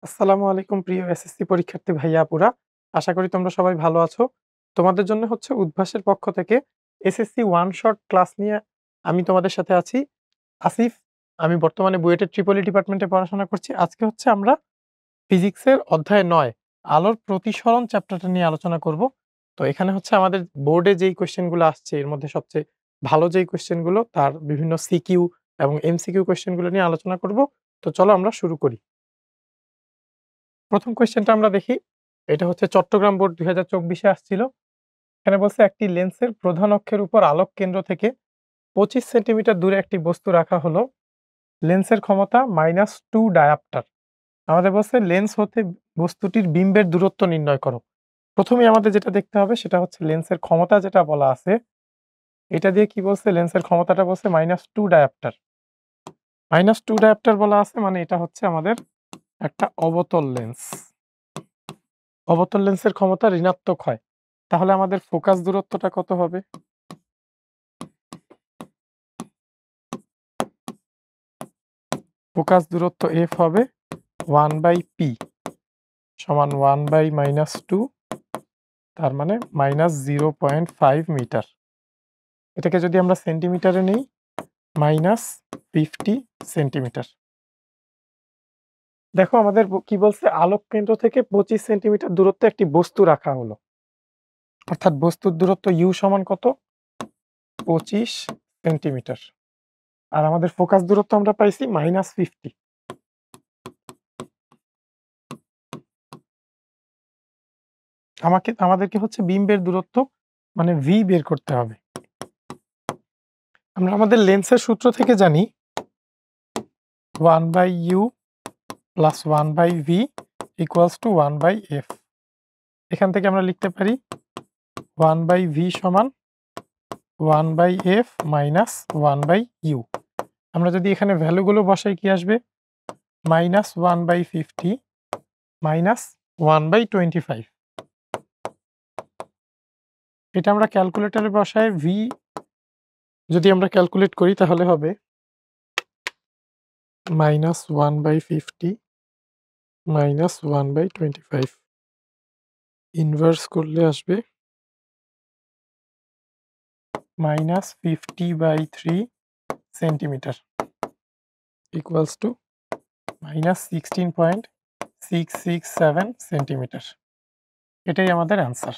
আসসালামু আলাইকুম প্রিয় এসএসসি পরীক্ষার্থী ভাইয়া আপুরা। আশা করি তোমরা সবাই ভালো আছো। তোমাদের জন্য হচ্ছে উদ্ভাসের পক্ষ থেকে এসএসসি ওয়ান শট ক্লাস নিয়ে আমি তোমাদের সাথে আছি। আসিফ। আমি বর্তমানে বুয়েটের ট্রিপলি ডিপার্টমেন্টে পড়াশোনা করছি। আজকে হচ্ছে আমরা ফিজিক্সের অধ্যায় ৯ আলোর প্রতিসরণ চ্যাপ্টারটা নিয়ে আলোচনা করব। তো এখানে হচ্ছে আমাদের বোর্ডে যেই কোয়েশ্চেন গুলো আসছে এর মধ্যে সবচেয়ে ভালো যেই কোয়েশ্চেন গুলো তার বিভিন্ন সিকিউ এবং এমসিকিউ কোয়েশ্চেন গুলো নিয়ে আলোচনা করব। তো চলো আমরা শুরু করি। প্রথম কোয়েশ্চেনটা আমরা দেখি। এটা হচ্ছে চট্টগ্রাম বোর্ড ২০২৪ এ আসছিল। এখানে বলছে একটি লেন্সের প্রধান অক্ষের উপর আলোক কেন্দ্র থেকে ২৫ সেন্টিমিটার দূরে একটি বস্তু রাখা হলো। লেন্সের ক্ষমতা -2 ডায়াপ্টার। আমাদের বলছে লেন্স হতে বস্তুটির বিম্বের দূরত্ব নির্ণয় করো। প্রথমেই আমাদের যেটা দেখতে হবে সেটা হচ্ছে লেন্সের ক্ষমতা যেটা বলা আছে, এটা দিয়ে কি বলছে লেন্সের ক্ষমতাটা বলছে -2 ডায়াপ্টার। -2 ডায়াপ্টার বলা আছে মানে এটা হচ্ছে আমাদের একটা অবতল লেন্স। অবতল লেন্সের ক্ষমতা ঋণাত্মক হয়। তাহলে আমাদের ফোকাস দূরত্বটা কত হবে? ফোকাস দূরত্ব f হবে 1/p সমান 1/-2 তার মানে -0.5 মিটার। এটাকে যদি আমরা সেন্টিমিটারে নেই -50 সেন্টিমিটার। দেখো আমাদের কি বলছে আলোক কেন্দ্র থেকে 25 সেন্টিমিটার দূরত্বে একটি বস্তু রাখা হলো। অর্থাৎ বস্তুর দূরত্ব u সমান কত? 25 সেন্টিমিটার। আর আমাদের ফোকাস দূরত্ব আমরা পাইছি -50। আমাদেরকে হচ্ছে বিম্বের দূরত্ব মানে v বের করতে হবে। আমরা আমাদের লেন্সের সূত্র থেকে জানি 1/u plus 1/v equals to 1/f। এখান থেকে আমরা লিখতে পারি 1/v সমান 1/f মাইনাস 1/u। আমরা যদি এখানে ভ্যালুগুলো বসাই কি আসবে? -1/50 মাইনাস 1/25। এটা আমরা ক্যালকুলেটরে বসায় v যদি আমরা ক্যালকুলেট করি তাহলে হবে -1/50 মাইনাস 1/25। ইনভার্স করলে আসবে -50/3 সেন্টিমিটার ইকুয়ালস টু -16.667 সেন্টিমিটার। এটাই আমাদের অ্যান্সার।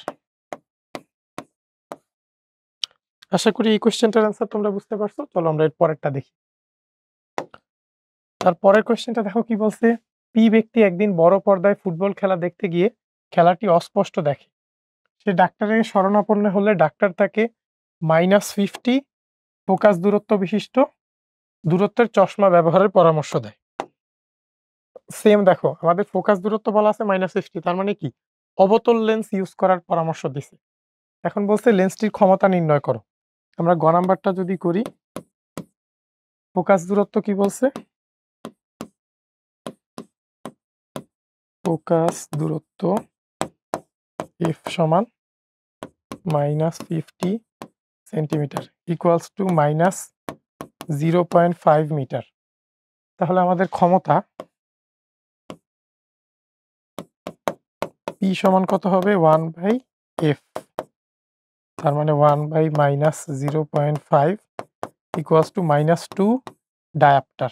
আশা করি এই কোয়েশ্চেনটার অ্যান্সার তোমরা বুঝতে পারছো। চলো আমরা এর পরেরটা দেখি। তার পরের কোয়েশ্চেনটা দেখো কি বলছে? পি ব্যক্তি একদিন বড় পর্দায় ফুটবল খেলা দেখতে গিয়ে খেলাটি অস্পষ্ট দেখে। সে ডাক্তারের শরণাপন্ন হলে ডাক্তার তাকে -50 ফোকাস দূরত্ব বিশিষ্ট দূরত্বের চশমা ব্যবহারের পরামর্শ দেয়। সেম দেখো আমাদের ফোকাস দূরত্ব বলা আছে -50, তার মানে কি অবতল লেন্স ইউজ করার পরামর্শ দিছে। এখন বলছে লেন্সটির ক্ষমতা নির্ণয় করো। আমরা গ নাম্বারটা যদি করি, ফোকাস দূরত্ব কি বলছে? ফোকাস দূরত্ব f সমান -50 সেন্টিমিটার ইকুয়ালস টু -0.5 মিটার। তাহলে আমাদের ক্ষমতা P সমান কত হবে? 1/f। তার মানে 1/-0.5 ইকুয়ালস টু -2 ডায়াপ্টার।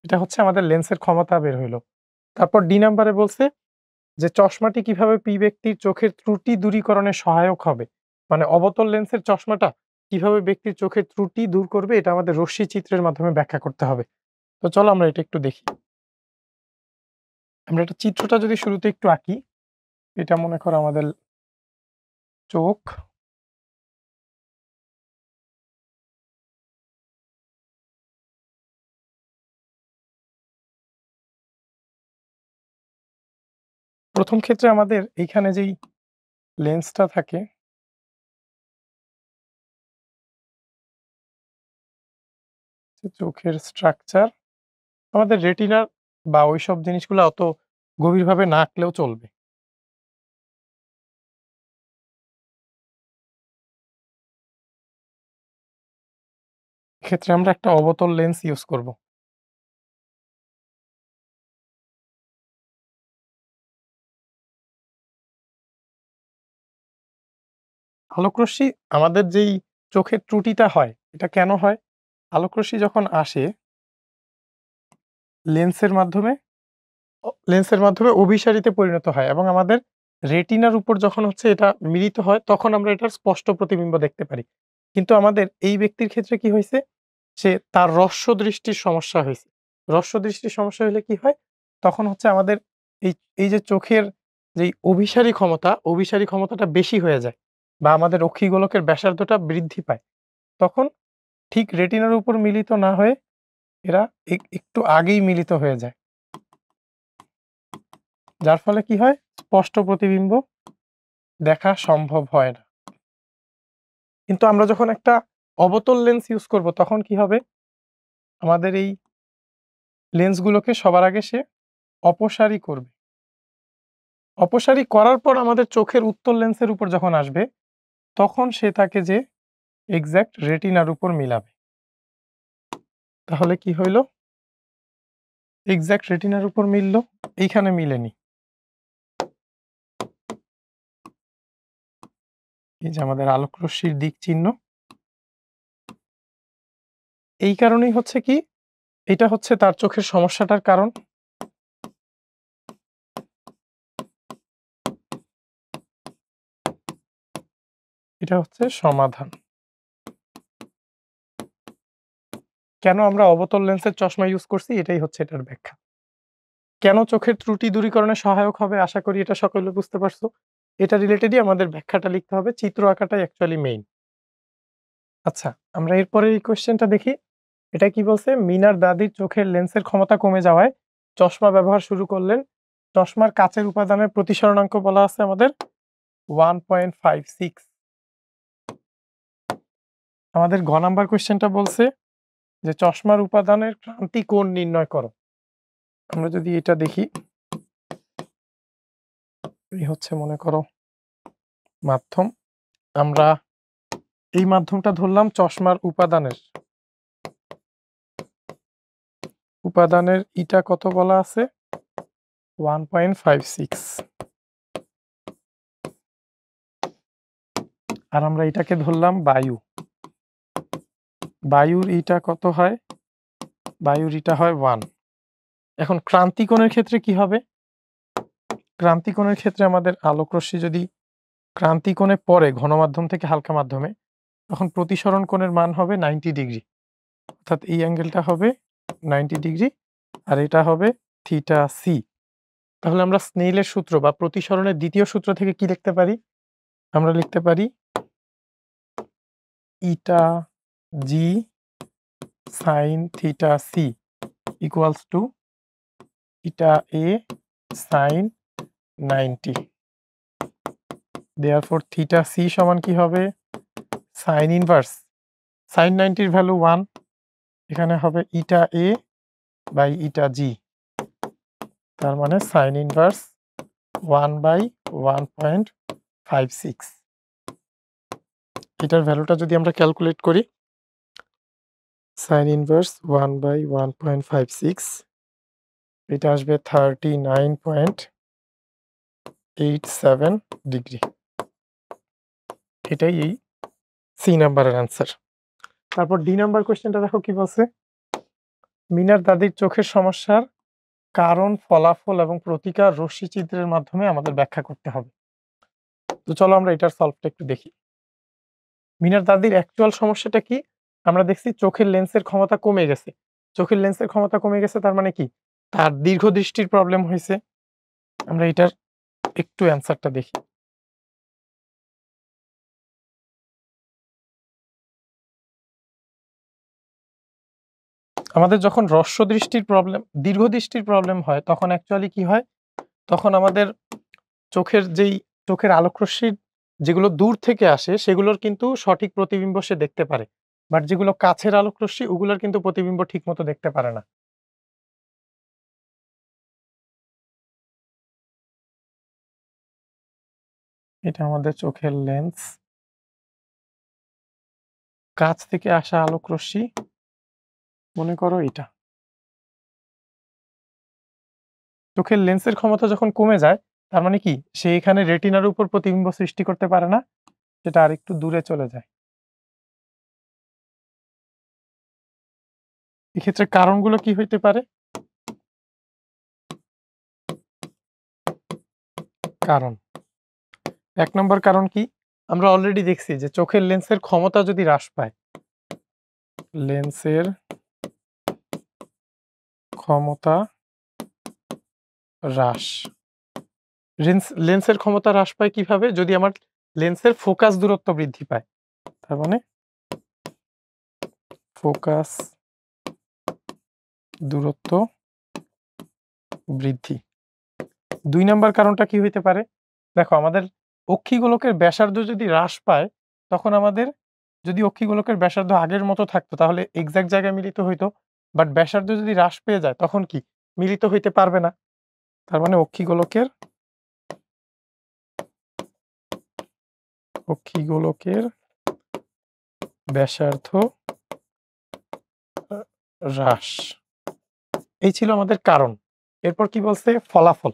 এটা হচ্ছে আমাদের লেন্সের ক্ষমতা বের হইল। তারপর ডি নাম্বারে বলছে যে চশমাটি কিভাবে পি ব্যক্তির চোখের ত্রুটি দূরীকরণে সহায়ক হবে। মানে অবতল লেন্সের চশমাটা কিভাবে ব্যক্তির চোখের ত্রুটি দূর করবে এটা আমাদের রশ্মি চিত্রের মাধ্যমে ব্যাখ্যা করতে হবে। তো চলো আমরা এটা একটু দেখি। আমরা এটা চিত্রটা যদি শুরুতে একটু আঁকি, এটা মনে করো আমাদের চোখ। প্রথম ক্ষেত্রে আমাদের এইখানে যেই লেন্সটা থাকে চোখের স্ট্রাকচার আমাদের রেটিনার বা ওইসব জিনিসগুলো অত গভীরভাবে না আঁকলেও চলবে। এক্ষেত্রে আমরা একটা অবতল লেন্স ইউজ করব। আলোকরশ্মি আমাদের যেই চোখের ত্রুটিটা হয়, এটা কেন হয়? আলোকরশ্মি যখন আসে লেন্সের মাধ্যমে লেন্সের মাধ্যমে অভিসারিতে পরিণত হয় এবং আমাদের রেটিনার উপর যখন হচ্ছে এটা মিলিত হয়, তখন আমরা এটার স্পষ্ট প্রতিবিম্ব দেখতে পারি। কিন্তু আমাদের এই ব্যক্তির ক্ষেত্রে কি হইছে? তার হ্রস্ব দৃষ্টির সমস্যা হইছে। হ্রস্ব দৃষ্টির সমস্যা হইলে কি হয়? তখন হচ্ছে আমাদের এই এই যে চোখের যেই অভিসারী ক্ষমতাটা বেশি হয়ে যায় বা আমাদের অক্ষিগোলকের ব্যাসার্ধটা বৃদ্ধি পায়। তখন ঠিক রেটিনার উপর মিলিত না হয়ে এরা একটু আগেই মিলিত হয়ে যায়। যার ফলে কি হয়? স্পষ্ট প্রতিবিম্ব দেখা সম্ভব হয় না। কিন্তু আমরা যখন একটা অবতল লেন্স ইউজ করব তখন কি হবে? আমাদের এই লেন্সগুলোকে সবার আগে সে অপসারী করবে। অপসারী করার পর আমাদের চোখের উত্তল লেন্সের উপর যখন আসবে, তখন সে তাকে যেয়ে এক্সাক্ট রেটিনার উপর মিলাবে। তাহলে কি হইল? এক্সাক্ট রেটিনার উপর মিলল, এইখানে মিলেনি। এই যে আমাদের আলোকরশ্মির দিক চিহ্ন। এই কারণেই হচ্ছে কি, এটা হচ্ছে তার চোখের সমস্যাটার কারণ। এটা হচ্ছে সমাধান। কেন আমরা অবতল লেন্সের চশমা ইউজ করছি এটাই হচ্ছে এটার ব্যাখ্যা। কেন চোখের ত্রুটি দূরীকরণে সহায়ক হবে আশা করি এটা সকলে বুঝতে পারছো। এটা রিলেটেডই আমাদের ব্যাখ্যাটা লিখতে হবে। চিত্র আঁকাটাই অ্যাকচুয়ালি মেইন। আচ্ছা, আমরা এরপরে এই কোয়েশ্চেনটা দেখি। এটা কি বলছে? মিনার দাদির চোখের লেন্সের ক্ষমতা কমে যাওয়ায় চশমা ব্যবহার শুরু করলেন। চশমার কাচের উপাদানের প্রতিসরণাঙ্ক বলা আছে আমাদের 1.56। আমাদের ঘ নাম্বার কোয়েশ্চেনটা বলছে যে চশমার উপাদানের ক্রান্তি কোণ নির্ণয় করো। আমরা যদি এটা দেখি, এই হচ্ছে মনে করো মাধ্যম। আমরা এই মাধ্যমটা ধরলাম চশমার উপাদানের ইটা কত বলা আছে? 1.56। আর আমরা এটাকে ধরলাম বায়ু। বায়ুর ইটা কত হয়? বায়ুর ইটা হয় 1। এখন ক্রান্তিকোণের ক্ষেত্রে কি হবে? ক্রান্তিকোণের ক্ষেত্রে আমাদের আলোকরশ্মি যদি ক্রান্তিকোণে পড়ে ঘনমাধ্যম থেকে হালকা মাধ্যমে, তখন প্রতিসরণ কোণের মান হবে 90 ডিগ্রি। অর্থাৎ এই অ্যাঙ্গেলটা হবে 90 ডিগ্রি আর এটা হবে থিটা সি। তাহলে আমরা স্নেইলের সূত্র বা প্রতিসরণের দ্বিতীয় সূত্র থেকে কি লিখতে পারি? আমরা লিখতে পারি eta G sine theta C equals to eta A sine 90। Therefore theta C সমান কি হবে? সাইন ইনভার্স সাইন 90 এর ভ্যালু 1, এখানে হবে ইটা এ বাই ইটা জি, তার মানে সাইন ইনভার্স 1/1.56। এটার ভ্যালুটা যদি আমরা ক্যালকুলেট করি, সাইন ইনভার্স 1/1.56, এটা আসবে 39.87 ডিগ্রি। এটাই এই সি নাম্বারের অ্যান্সার। তারপর ডি নাম্বার কোয়েশ্চেনটা দেখো কি বলছে? মিনার দাদির চোখের সমস্যার কারণ, ফলাফল এবং প্রতিকার রশ্মি চিত্রের মাধ্যমে আমাদের ব্যাখ্যা করতে হবে। তো চলো আমরা এটার সলভটা একটু দেখি। মিনার দাদির অ্যাকচুয়াল সমস্যাটা কি? আমরা দেখছি চোখের লেন্সের ক্ষমতা কমে গেছে। চোখের লেন্সের ক্ষমতা কমে গেছে তার মানে কি? তার দীর্ঘদৃষ্টির প্রবলেম হইছে। আমরা এটার একটু অ্যান্সারটা দেখি। আমাদের যখন দীর্ঘদৃষ্টির প্রবলেম হয় তখন অ্যাকচুয়ালি কি হয়? তখন আমাদের চোখের আলোকরশ্মির যেগুলো দূর থেকে আসে সেগুলোর কিন্তু সঠিক প্রতিবিম্ব সে দেখতে পারে। বাট যেগুলো কাছের আলোকরশ্মি ওগুলোর কিন্তু প্রতিবিম্ব ঠিকমতো দেখতে পারে না। এটা আমাদের চোখের লেন্স। কাছ থেকে আসা আলোকরশ্মি মনে করো এটা। চোখের লেন্সের ক্ষমতা যখন কমে যায় তার মানে কি? সে এখানে রেটিনার উপর প্রতিবিম্ব সৃষ্টি করতে পারে না। সেটা আরেকটু দূরে চলে যায়। এক্ষেত্রে কারণগুলো কি হইতে পারে? কারণ ১ নম্বর কারণ কি? আমরা অলরেডি দেখছি যে চোখের লেন্সের ক্ষমতা যদি হ্রাস পায়, লেন্সের ক্ষমতা হ্রাস। লেন্সের ক্ষমতা হ্রাস পায় কিভাবে? যদি আমার লেন্সের ফোকাস দূরত্ব বৃদ্ধি পায়। তার মানে ফোকাস দূরত্ব বৃদ্ধি। ২ নাম্বার কারণটা কি হইতে পারে? দেখো আমাদের অক্ষিগোলকের ব্যাসার্ধ যদি হ্রাস পায়, তখন আমাদের যদি অক্ষিগোলকের ব্যাসার্ধ আগের মতো থাকতো তাহলে এক্সাক্ট জায়গায় মিলিত হইতো। বাট ব্যাসার্ধ যদি হ্রাস পেয়ে যায় তখন কি? মিলিত হইতে পারবে না। তার মানে অক্ষিগোলকের ব্যাসার্ধ হ্রাস। এই ছিল আমাদের কারণ। এরপর কি বলছে? ফলাফল।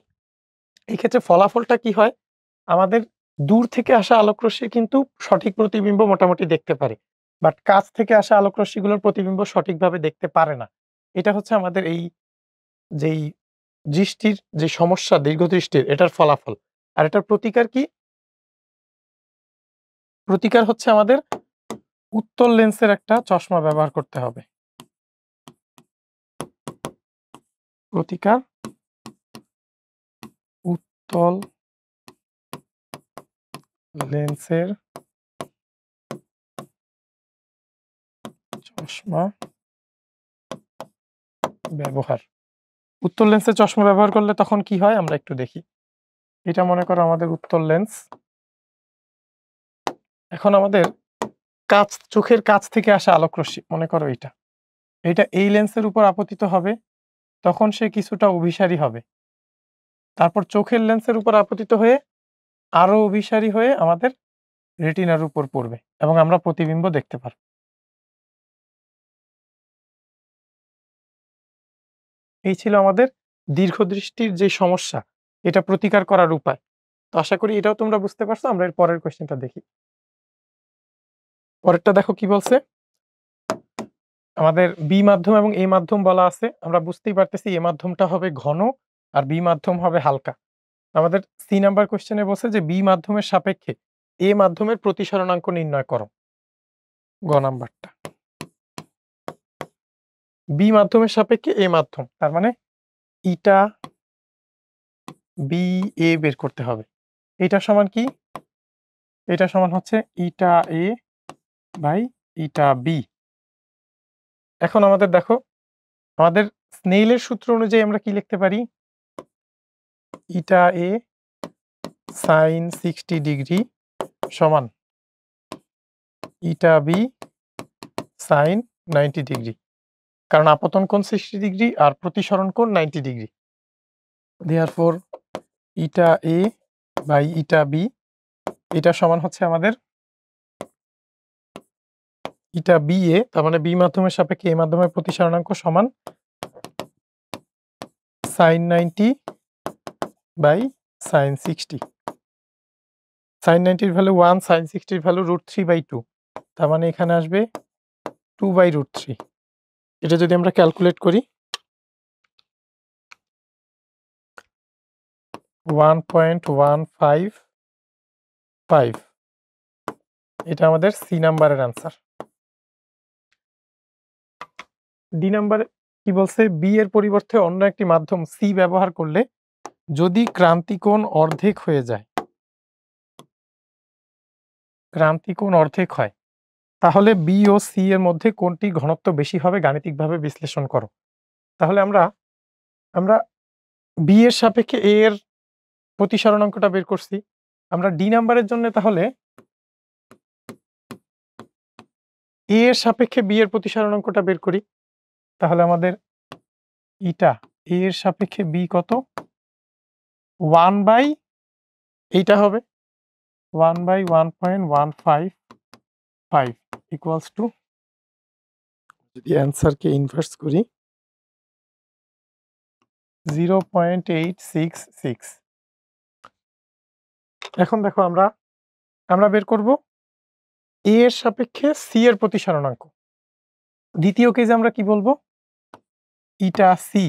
এই ক্ষেত্রে ফলাফলটা কি হয়? আমাদের দূর থেকে আসা আলোকরশ্মি কিন্তু সঠিক প্রতিবিম্ব মোটামুটি দেখতে পারে। বাট কাছ থেকে আসা আলোকরশ্মিগুলোর প্রতিবিম্ব সঠিকভাবে দেখতে পারে না। এটা হচ্ছে আমাদের যেই দৃষ্টির যে সমস্যা দীর্ঘদৃষ্টির এটার ফলাফল। আর এটার প্রতিকার কি? প্রতিকার হচ্ছে আমাদের উত্তল লেন্সের একটা চশমা ব্যবহার করতে হবে। প্রতিকার উত্তল লেন্সের চশমা ব্যবহার। উত্তল লেন্সের চশমা ব্যবহার করলে তখন কি হয় আমরা একটু দেখি। এটা মনে করো আমাদের উত্তল লেন্স। এখন আমাদের চোখের কাছ থেকে আসা আলোকরশ্মি মনে করো এটা এই লেন্সের উপর আপতিত হবে, তখন সে কিছুটা অভিসারী হবে। তারপর চোখের লেন্সের উপর আপতিত হয়ে আরো অভিসারী হয়ে আমাদের রেটিনার উপর পড়বে এবং আমরা প্রতিবিম্ব দেখতে পারব। এই ছিল আমাদের দীর্ঘদৃষ্টির যে সমস্যা, এটা প্রতিকার করার উপায়। তো আশা করি এটাও তোমরা বুঝতে পারছো। আমরা এর পরের কোয়েশ্চেনটা দেখি। পরেরটা দেখো কি বলছে? আমাদের বি মাধ্যম এবং এ মাধ্যম বলা আছে। আমরা বুঝতেই পারতেছি এ মাধ্যমটা হবে ঘন আর বি মাধ্যম হবে হালকা। আমাদের সি নাম্বার কোয়েশ্চেনে বলছে যে বি মাধ্যমের সাপেক্ষে এ মাধ্যমের প্রতিসরণাঙ্ক নির্ণয় করো। গ নাম্বারটা। বি মাধ্যমের সাপেক্ষে এ মাধ্যম, তার মানে ইটা বি এ বের করতে হবে। এটা সমান কি? এটা সমান হচ্ছে ইটা এ বাই ইটা বি। এখন আমাদের দেখো আমাদের স্নেইলের সূত্র অনুযায়ী আমরা কি লিখতে পারি? ইটা এ সাইন 60 ডিগ্রি সমান ইটা বি সাইন 90 ডিগ্রি। কারণ আপতন কোণ 60 ডিগ্রি আর প্রতিসরণ কোণ 90 degree. Therefore eta A by eta B এটা সমান হচ্ছে আমাদের ইটা বি এ, তার মানে বি মাধ্যমের সাপেক্ষে এ মাধ্যমের প্রতিসরণাঙ্ক সমান সাইন 90 বাই সাইন 60। সাইন 90 এর ভ্যালু 1, সাইন 60 এর ভ্যালু √3/2। তার মানে এখানে আসবে 2/√3। এটা যদি আমরা ক্যালকুলেট করি 1.155। এটা আমাদের সি নাম্বারের অ্যান্সার। ডি নাম্বারে কি বলছে? বি এর পরিবর্তে অন্য একটি মাধ্যম সি ব্যবহার করলে যদি ক্রান্তিকোণ অর্ধেক হয়ে যায়, ক্রান্তিকোণ অর্ধেক হয়, তাহলে বি ও সি এর মধ্যে কোনটির ঘনত্ব বেশি হবে গাণিতিকভাবে বিশ্লেষণ করো। তাহলে আমরা বি এর সাপেক্ষে এ এর প্রতিসরণাঙ্কটা বের করছি। আমরা ডি নাম্বারের জন্য তাহলে এ এর সাপেক্ষে বি এর প্রতিসরণাঙ্কটা বের করি। তাহলে আমাদের ইটা এ এর সাপেক্ষে বি কত? 1/, এইটা হবে 1/1.155 ইকুয়ালস টু, যদি অ্যান্সারকে ইনভার্স করি 0.866। এখন দেখো আমরা বের করব এ এর সাপেক্ষে সি এর প্রতিসরণাঙ্ক। দ্বিতীয় কেসে আমরা কি বলবো? ইটা সি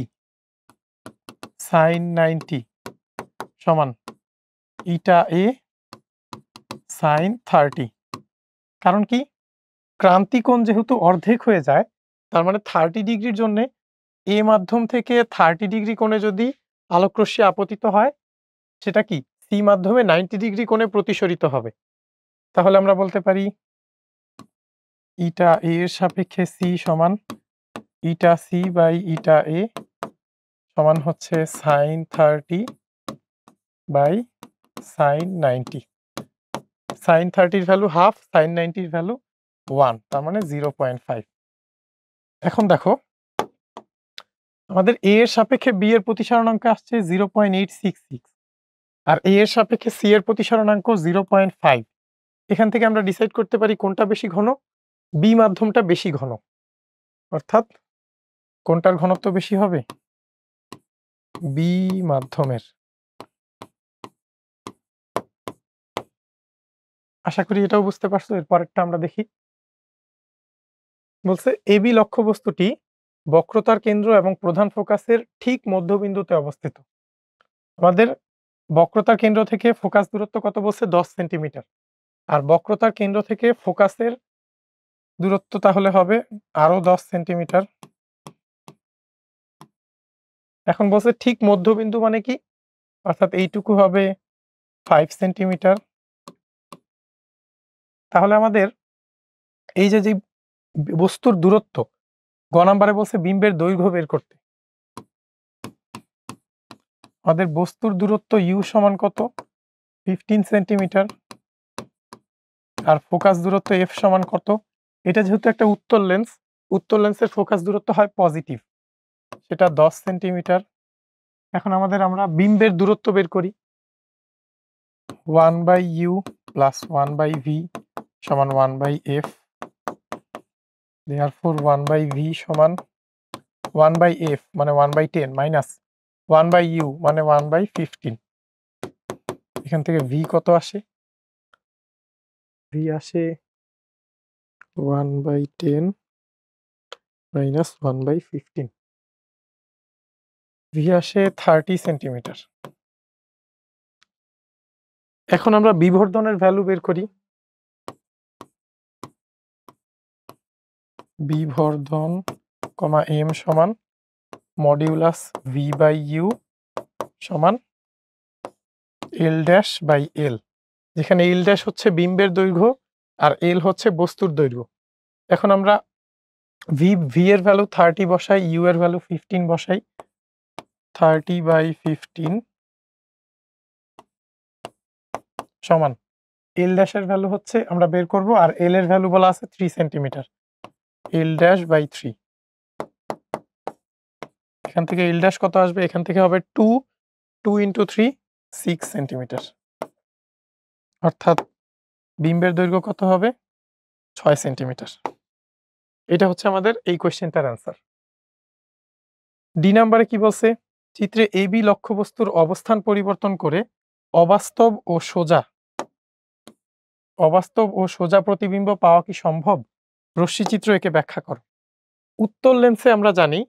sin 90 সমান ইটা এ sin 30। কারণ কি? ক্রান্তিকোণ যেহেতু অর্ধেক হয়ে যায়, তার মানে 30 ডিগ্রির জন্যে এ মাধ্যম থেকে 30 ডিগ্রি কোণে যদি আলোকরশ্মি আপতিত হয়, সেটা কি সি মাধ্যমে 90 ডিগ্রি কোণে প্রতিসরিত হবে। তাহলে আমরা বলতে পারি ইটা এ এর সাপেক্ষে সি সমান ইটা সি বাই ইটা এ সমান হচ্ছে sin 30 বাই sin 90। sin 30 এর ভ্যালু হাফ, sin 90 এর ভ্যালু 1, তার মানে 0.5। এখন দেখো আমাদের এ এর সাপেক্ষে বি এর প্রতিসরণাঙ্ক আসছে 0.866 আর এ এর সাপেক্ষে সি এর প্রতিসরণাঙ্ক 0.5। এখান থেকে আমরা ডিসাইড করতে পারি কোনটা বেশি ঘন? বি মাধ্যমটা বেশি ঘন। অর্থাৎ কোনটার ঘনত্ব বেশি হবে? বি মাধ্যমের। আশা করি এটাও বুঝতে পারছো। এর পরেরটা আমরা দেখি। বলছে এবি লক্ষ্যবস্তুটি বক্রতার কেন্দ্র এবং প্রধান ফোকাসের ঠিক মধ্যবিন্দুতে অবস্থিত। আমাদের বক্রতার কেন্দ্র থেকে ফোকাস দূরত্ব কত বলছে? 10 সেন্টিমিটার। আর বক্রতার কেন্দ্র থেকে ফোকাসের দূরত্ব তাহলে হবে আরো 10 সেন্টিমিটার। এখন বলছে ঠিক মধ্যবিন্দু মানে কি? অর্থাৎ এইটুকু হবে 5 সেন্টিমিটার। তাহলে আমাদের এই যে বস্তুর দূরত্ব, গ নাম্বারে বলছে বিম্বের দৈর্ঘ্য বের করতে। আমাদের বস্তুর দূরত্ব ইউ সমান কত? 15 সেন্টিমিটার। আর ফোকাস দূরত্ব এফ সমান কত? এটা যেহেতু একটা উত্তল লেন্স, উত্তল লেন্সের ফোকাস দূরত্ব হয় পজিটিভ, সেটা 10 সেন্টিমিটার। এখন আমরা বিম্বের দূরত্ব বের করি। 1/u প্লাস 1/v সমান 1/f। therefore 1/v সমান 1/f মানে 1/10 মাইনাস 1/u মানে 1/15। এখান থেকে v কত আসে? v আসে 1/10 মাইনাস 1/15। v আসে 30 সেন্টিমিটার। এখন আমরা বিবর্ধনের ভ্যালু বের করি। বিবর্ধন m সমান মডিউলাস v/u সমান l ড্যাশ বাই l, যেখানে l ড্যাশ হচ্ছে বিম্বের দৈর্ঘ্য আর l হচ্ছে বস্তুর দৈর্ঘ্য। এখন আমরা v এর ভ্যালু 30 বসাই, u এর ভ্যালু 15 বসাই। 30/15 সমান l ড্যাশের ভ্যালু হচ্ছে আমরা বের করব, আর l এর ভ্যালু বলা আছে 3 সেন্টিমিটার। l dash by 3। এখান থেকে l ড্যাশ কত আসবে? এখান থেকে হবে 2 ইন্টু 3 6 সেন্টিমিটার। অর্থাৎ বিম্বের দৈর্ঘ্য কত হবে? 6 সেন্টিমিটার। এটা হচ্ছে আমাদের এই কোশ্চেনটার অ্যান্সার। ডি নাম্বারে কি বলছে? চিত্রে এবি লক্ষ্যবস্তুর অবস্থান পরিবর্তন করে অবাস্তব ও সোজা প্রতিবিম্ব পাওয়া কি সম্ভব? রশ্মিচিত্র একে ব্যাখ্যা করো। উত্তল লেন্সে আমরা জানি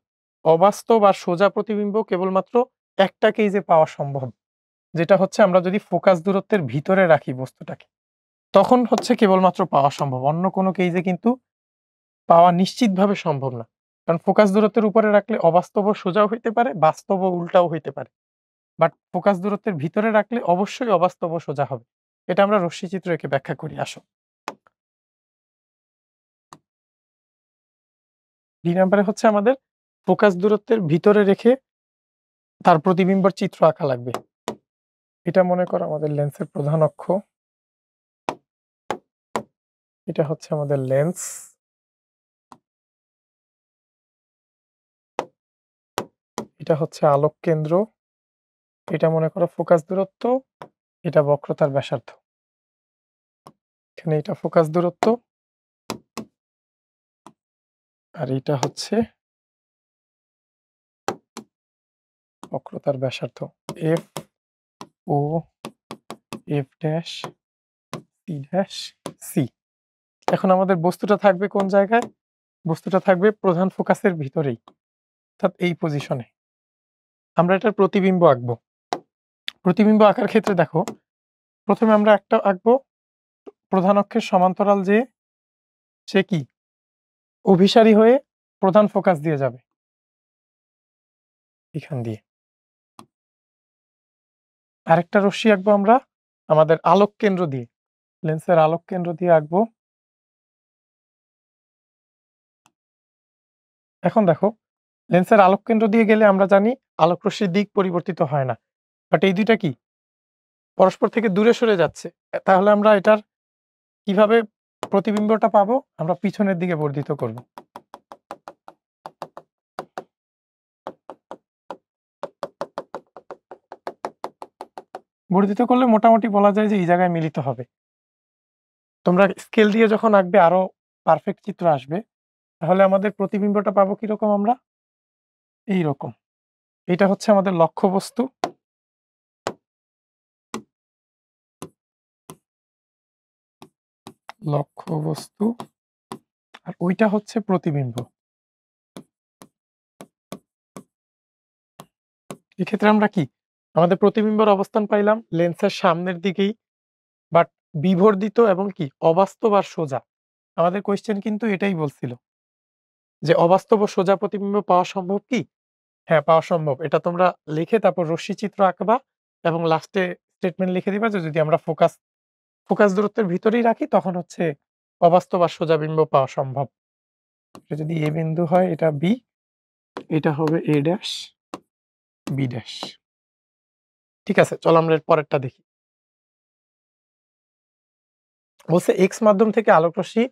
অবাস্তব আর সোজা প্রতিবিম্ব কেবলমাত্র একটা কেজে পাওয়া সম্ভব, যেটা হচ্ছে আমরা যদি ফোকাস দূরত্বের ভিতরে রাখি বস্তুটাকে, তখন হচ্ছে কেবলমাত্র পাওয়া সম্ভব। অন্য কোনো কেজে কিন্তু পাওয়া নিশ্চিতভাবে সম্ভব না। কারণ ফোকাস দূরত্বের উপরে রাখলে অবাস্তব ও সোজাও হইতে পারে, বাস্তব ও উল্টাও হইতে পারে। বাট ফোকাস দূরত্বের ভিতরে রাখলে অবশ্যই অবাস্তব ও সোজা হবে। এটা আমরা রশ্মিচিত্র একে ব্যাখ্যা করি। আসো ডি নাম্বারে হচ্ছে আমাদের ফোকাস দূরত্বের ভিতরে রেখে তার প্রতিবিম্বর চিত্র আঁকা লাগবে। এটা মনে করো আমাদের লেন্সের প্রধান অক্ষ। এটা হচ্ছে আমাদের লেন্স। এটা হচ্ছে আলোক কেন্দ্র। এটা মনে করো ফোকাস দূরত্ব, এটা বক্রতার ব্যাসার্ধ। এখানে এটা ফোকাস দূরত্ব আর এটা হচ্ছে বক্রতার ব্যাসার্ধ। F O F dash C dash C. এখন আমাদের বস্তুটা থাকবে কোন জায়গায়? বস্তুটা থাকবে প্রধান ফোকাসের ভিতরেই, অর্থাৎ এই পজিশনে। আমরা এটার প্রতিবিম্ব আঁকবো। প্রতিবিম্ব আঁকার ক্ষেত্রে দেখো, প্রথমে আমরা একটা আঁকবো প্রধান অক্ষের সমান্তরাল, যে সে কি অভিসারী হয়ে প্রধান ফোকাস দিয়ে যাবে এখান দিয়ে। আরেকটা রশ্মি আঁকবো আমরা আমাদের আলোক কেন্দ্র দিয়ে, লেন্সের আলোক কেন্দ্র দিয়ে আঁকবো। এখন দেখো, লেন্সের আলোক কেন্দ্র দিয়ে গেলে আমরা জানি আলোক রশ্মির দিক পরিবর্তিত হয় না, বাট এই দুইটা কি পরস্পর থেকে দূরে সরে যাচ্ছে। তাহলে আমরা এটার কিভাবে প্রতিবিম্বটা পাবো? আমরা পিছনের দিকে বর্ধিত করব। বর্ধিত করলে মোটামুটি বলা যায় যে এই জায়গায় মিলিত হবে। তোমরা স্কেল দিয়ে যখন আঁকবে আরো পারফেক্ট চিত্র আসবে। তাহলে আমাদের প্রতিবিম্বটা পাবো কিরকম আমরা? এই রকম। এটা হচ্ছে আমাদের লক্ষ্যবস্তু। লক্ষ্যবস্তু আর ওইটা হচ্ছে প্রতিবিম্ব। এক্ষেত্রে আমরা কি আমাদের প্রতিবিম্বের অবস্থান পাইলাম লেন্সের সামনের দিকেই, বাট বিবর্ধিত এবং কি অবাস্তব আর সোজা। আমাদের কোয়েশ্চেন কিন্তু এটাই বলছিল যে অবাস্তব ও সোজা প্রতিবিম্ব পাওয়া সম্ভব কি? হ্যাঁ, পাওয়া সম্ভব। এটা তোমরা লিখে তারপর রশ্মি চিত্র আঁকবা এবং লাস্টে স্টেটমেন্ট লিখে দিবা যে যদি আমরা ফোকাস দূরত্বের ভিতরেই রাখি তখন হচ্ছে অবাস্তব আর সোজা বিম্ব পাওয়া সম্ভব। এটা যদি এ বিন্দু হয়, এটা বি, এটা হবে এ ড্যাশ বি ড্যাশ। ঠিক আছে, চলো আমরা এর পরেরটা দেখি। বলছে এক্স মাধ্যম থেকে আলোক রশ্মি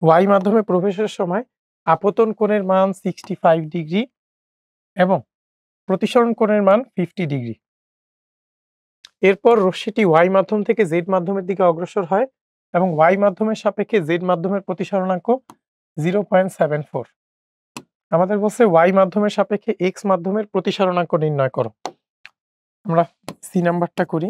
ওয়াই মাধ্যমে প্রবেশের সময় আপতন কোণের মান 65 ডিগ্রি এবং প্রতিসরণ কোণের মান 50 ডিগ্রি। এরপর রশ্মিটি ওয়াই মাধ্যম থেকে জেড মাধ্যমের দিকে অগ্রসর হয় এবং ওয়াই মাধ্যমের সাপেক্ষে জেড মাধ্যমের প্রতিসরণাঙ্ক 0.74। আমাদের বলছে ওয়াই মাধ্যমের সাপেক্ষে এক্স মাধ্যমের প্রতিসরণাঙ্ক নির্ণয় করো। আমরা সি নাম্বারটা করি।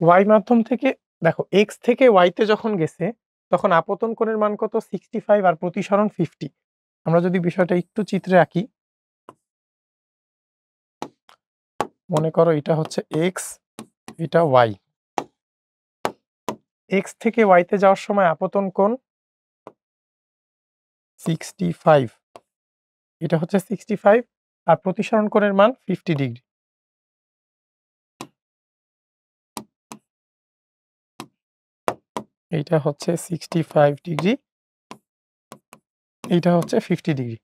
ওয়াই মাধ্যম থেকে দেখো, এক্স থেকে ওয়াইতে যখন গেছে তখন আপতন কোণের মান কত? 65 আর প্রতিসরণ 50। আমরা যদি বিষয়টা একটু চিত্রে আঁকি, মনে করো এটা হচ্ছে এক্স, এটা ওয়াই। এক্স থেকে ওয়াইতে যাওয়ার সময় আপতন কোণ 65, এটা হচ্ছে 65 আর প্রতিসরণ কোণের মান 50 ডিগ্রি। এইটা হচ্ছে 65 ডিগ্রি, এইটা হচ্ছে 50 ডিগ্রি।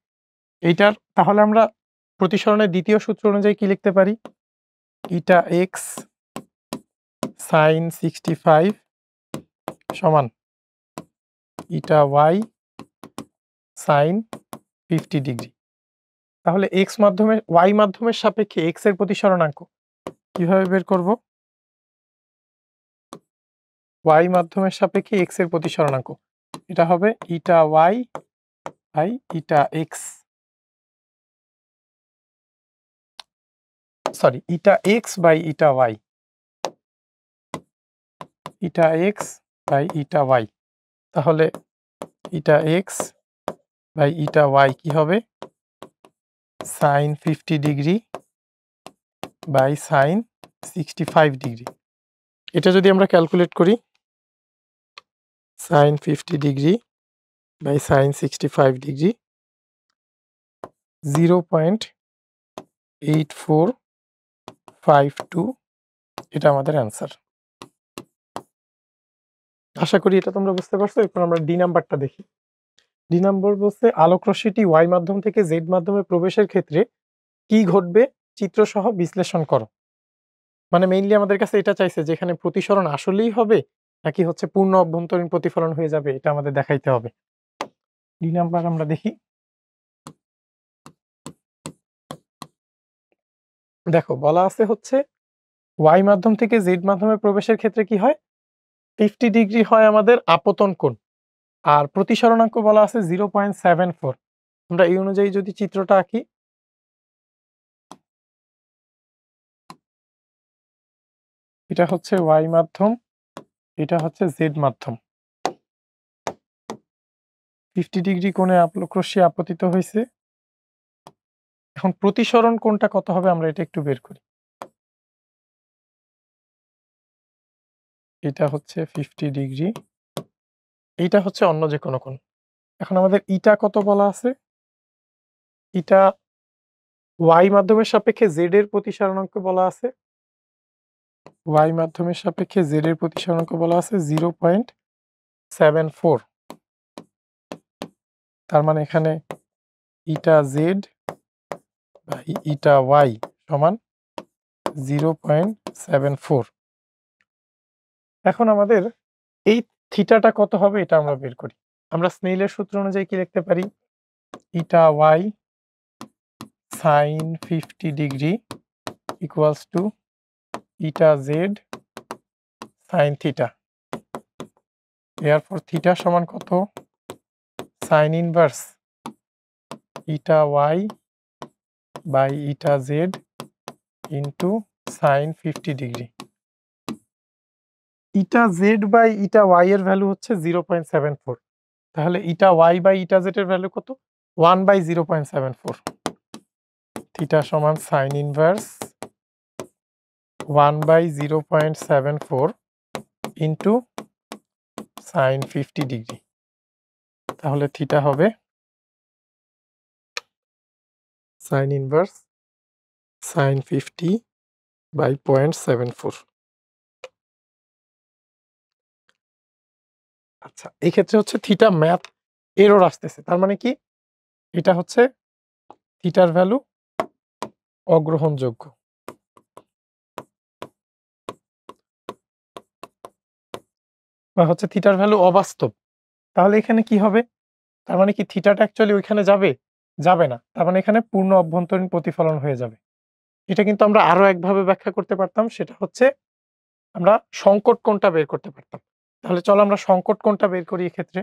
এইটার তাহলে আমরা প্রতিসরণের দ্বিতীয় সূত্র অনুযায়ী কি লিখতে পারি? ইটা এক্স সাইন 65 সমান ইটা ওয়াই সাইন 50 ডিগ্রি। তাহলে এক্স মাধ্যমে ওয়াই মাধ্যমের সাপেক্ষে এক্স এর প্রতিসরণাঙ্ক কিভাবে বের করব? ওয়াই মাধ্যমের সাপেক্ষে এক্স এর প্রতিসরণাঙ্ক এটা হবে eta Y by eta X, sorry eta X by eta Y, eta X by eta Y. তাহলে eta X by eta Y কি হবে? Sine 50 degree by sine 65 degree. এটা যদি আমরা ক্যালকুলেট করি, sine 50 degree by sine 65 degree 0.8452, এটা আমাদের answer. আশা করি এটা তোমরা বুঝতে পারছো। এরপর আমরা ডি নাম্বারটা দেখি। ডি নাম্বার বলছে আলোক রশ্মিটি ওয়াই মাধ্যম থেকে জেড মাধ্যমে প্রবেশের ক্ষেত্রে কি ঘটবে চিত্রসহ বিশ্লেষণ করো। মানে মেইনলি আমাদের কাছে এটা চাইছে যে এখানে প্রতিসরণ আসলেই হবে নাকি হচ্ছে পূর্ণ অভ্যন্তরীণ প্রতিফলন হয়ে যাবে, এটা আমাদের দেখাইতে হবে। ডি নাম্বার আমরা দেখি। দেখো বলা আছে হচ্ছে ওয়াই মাধ্যম থেকে জেড মাধ্যমে প্রবেশের ক্ষেত্রে কি হয়? 50 ডিগ্রি হয় আমাদের আপতন কোণ আর প্রতিসরণাঙ্ক বলা আছে 0.74। আমরা এই অনুযায়ী যদি চিত্রটা আঁকি, এটা হচ্ছে ওয়াই মাধ্যম, এটা হচ্ছে জেড মাধ্যম। 50 ডিগ্রি কোণে আলোক রশ্মি আপতিত হয়েছে। এখন প্রতিসরণ কোণটা কত হবে আমরা এটা একটু বের করি। এটা হচ্ছে 50 ডিগ্রি, এইটা হচ্ছে অন্য যে কোনো কোণ। এখন আমাদের ইটা কত বলা আছে? ইটা ওয়াই মাধ্যমের সাপেক্ষে জেড এর প্রতিসরণাঙ্ক বলা আছে। ওয়াই মাধ্যমের সাপেক্ষে জেড এর প্রতিসরণাঙ্ক বলা আছে 0.74। তার মানে এখানে ইটা জেড বাই ইটা ওয়াই সমান 0.74। এখন আমাদের এই থিটাটা কত হবে এটা আমরা বের করি। আমরা স্নেইলের সূত্র অনুযায়ী কি লিখতে পারি? Eta Y sin 50 degree equals to eta Z sin theta. এরপর থিটা সমান কত? sin inverse eta Y by eta Z into sin 50 degree. Eta Z by eta Y এর ভ্যালু হচ্ছে 0.74। তাহলে eta Y by eta Z এর value কত? 1/0.74। Theta সমান sin inverse 1/0.74 into sin 50 degree. তাহলে থিটা হবে sin ইনভার্স sin 50/0.74। আচ্ছা, এই ক্ষেত্রে হচ্ছে থিটা ম্যাথ এরর আসতেছে। তার মানে কি? এটা হচ্ছে থিটার ভ্যালু অগ্রহণযোগ্য। বা হচ্ছে থিটার ভ্যালু অবাস্তব। তাহলে এখানে কি হবে? তার মানে কি থিটাটা অ্যাকচুয়ালি ওইখানে যাবে? যাবে না। তার মানে এখানে পূর্ণ অভ্যন্তরীণ প্রতিফলন হয়ে যাবে। এটা কিন্তু আমরা আরো একভাবে ব্যাখ্যা করতে পারতাম। সেটা হচ্ছে আমরা সংকট কোণটা বের করতে পারতাম। তাহলে চলো আমরা সংকট কোণটা বের করি এক্ষেত্রে।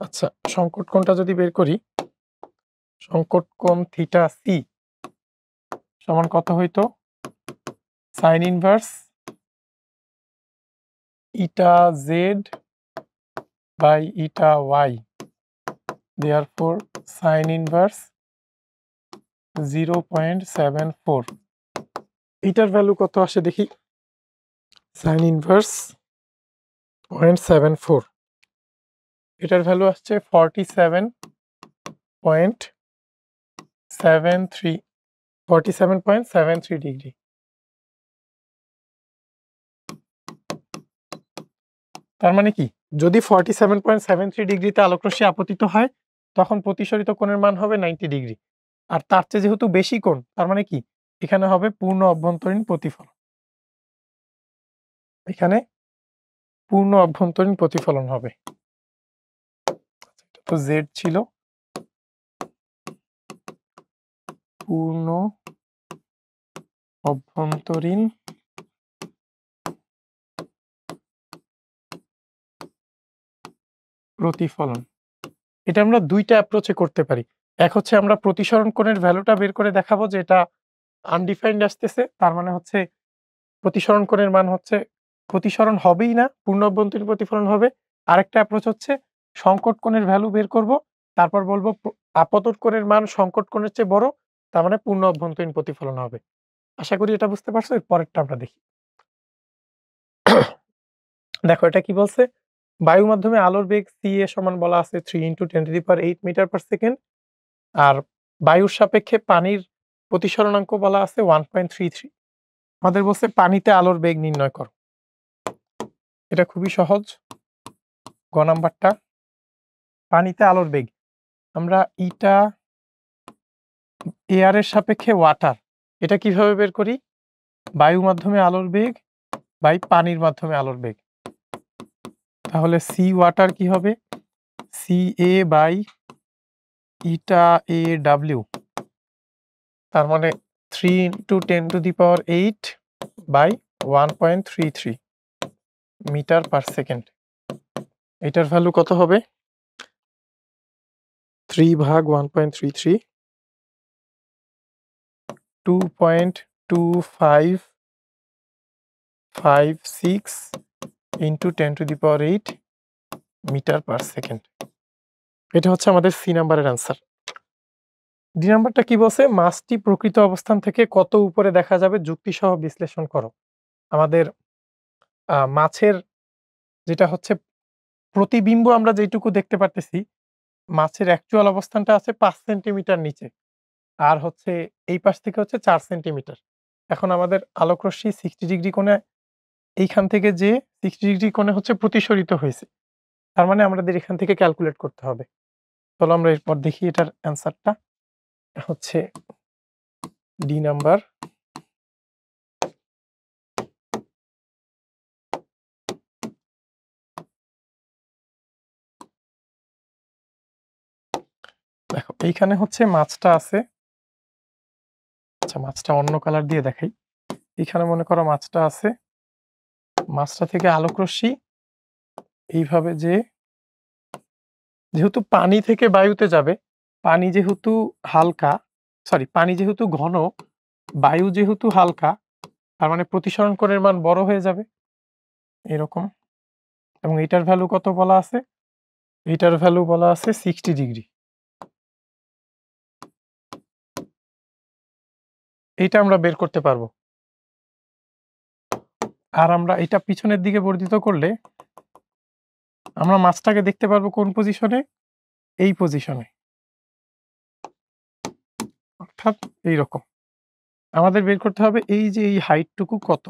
আচ্ছা, সংকট কোণটা যদি বের করি, সংকট কোণ থিটা সি সমান কত হইতো? sin inverse eta Z by eta Y. Therefore sin inverse 0.74। এটার ভ্যালু কত আসে দেখি? sin ইনভার্স 0.74, এটার ভ্যালু আসছে 47.73 ডিগ্রি। তার মানে কি? যদি 47.73 ডিগ্রিতে আলোক রশ্মি আপতিত হয় তখন প্রতিসরিত কোণের মান হবে 90 ডিগ্রি। আর তার চেয়ে যেহেতু বেশি কোণ, তার মানে কি? এখানে হবে পূর্ণ অভ্যন্তরীণ প্রতিফলন। এখানে পূর্ণ অভ্যন্তরীণ প্রতিফলন হবে। এটা তো জেড ছিল, পূর্ণ অভ্যন্তরীণ প্রতিফলন। এটা আমরা দুইটা অ্যাপ্রোচে করতে পারি। এক হচ্ছে আমরা প্রতিসরণ কোণের ভ্যালুটা বের করে দেখাবো যে এটা আনডিফাইন্ড আসতেছে। তার মানে হচ্ছে প্রতিসরণ কোণের মান হচ্ছে প্রতিসরণ হবেই না, পূর্ণ অভ্যন্তরীণ প্রতিফলন হবে। আরেকটা অ্যাপ্রোচ হচ্ছে সংকট কোণের ভ্যালু বের করব। তারপর বলব আপতন কোণের মান সংকট কোণের চেয়ে বড়, তার মানে পূর্ণ অভ্যন্তরীণ প্রতিফলন হবে। আশা করি এটা বুঝতে পারছো। এর পরেরটা আমরা দেখি। দেখো এটা কি বলছে? বায়ু মাধ্যমে আলোর বেগ c এ সমান বলা আছে 3 × 10⁸ মিটার/সেকেন্ড। আর বায়ুর সাপেক্ষে পানির প্রতিসরণাঙ্ক বলা আছে 1.33। আমাদের বলছে পানিতে আলোর বেগ নির্ণয় করো। এটা খুবই সহজ। গ নাম্বারটা, পানিতে আলোর বেগ। আমরা ইটা এয়ার এর সাপেক্ষে ওয়াটার, এটা কিভাবে বের করি? বায়ু মাধ্যমে আলোর বেগ বাই পানির মাধ্যমে আলোর বেগ। তাহলে সি ওয়াটার কি হবে? C A by eta A W. তার মানে 3 × 10⁸ বাই 1.33 মিটার/সেকেন্ড। এটার ভ্যালু কত হবে? 3/1.33 2.25 56 ইন্টু 10⁸ মিটার পার সেকেন্ড। এটা হচ্ছে আমাদের সি নাম্বারের অ্যান্সার। ডি নাম্বারটা কি বলছে? মাছটি প্রকৃত অবস্থান থেকে কত উপরে দেখা যাবে যুক্তিসহ বিশ্লেষণ করো। আমাদের মাছের যেটা হচ্ছে প্রতিবিম্ব আমরা যেটুকু দেখতে পারতেছি, মাছের অ্যাকচুয়াল অবস্থানটা আছে ৫ সেন্টিমিটার নিচে। আর হচ্ছে এই পাশ থেকে হচ্ছে ৪ সেন্টিমিটার। এখন আমাদের আলোকরশ্মি 60° কোণে এইখান থেকে যে 60° কোণে হচ্ছে প্রতিসরিত হয়েছে। তার মানে আমাদের এখান থেকে ক্যালকুলেট করতে হবে। চলো আমরা এরপর দেখি এটার অ্যান্সারটা হচ্ছে ডি নাম্বার। দেখো এইখানে হচ্ছে মাছটা আছে। আচ্ছা মাছটা অন্য কালার দিয়ে দেখাই। এখানে মনে করো মাছটা আছে। মাছটা থেকে আলোকরশ্মি এইভাবে যেহেতু পানি থেকে বায়ুতে যাবে, পানি যেহেতু হালকা, পানি যেহেতু ঘন, বায়ু যেহেতু হালকা, তার মানে প্রতিসরণ কোণের মান বড় হয়ে যাবে এরকম। এবং এইটার ভ্যালু কত বলা আছে? এইটার ভ্যালু বলা আছে 60°। এইটা আমরা বের করতে পারবো। আর আমরা এটা পিছনের দিকে বর্ধিত করলে আমরা মাছটাকে দেখতে পারবো কোন পজিশনে? এই পজিশনে। অর্থাৎ এইরকম। আমাদের বের করতে হবে এই যে এই হাইটটুকু কত?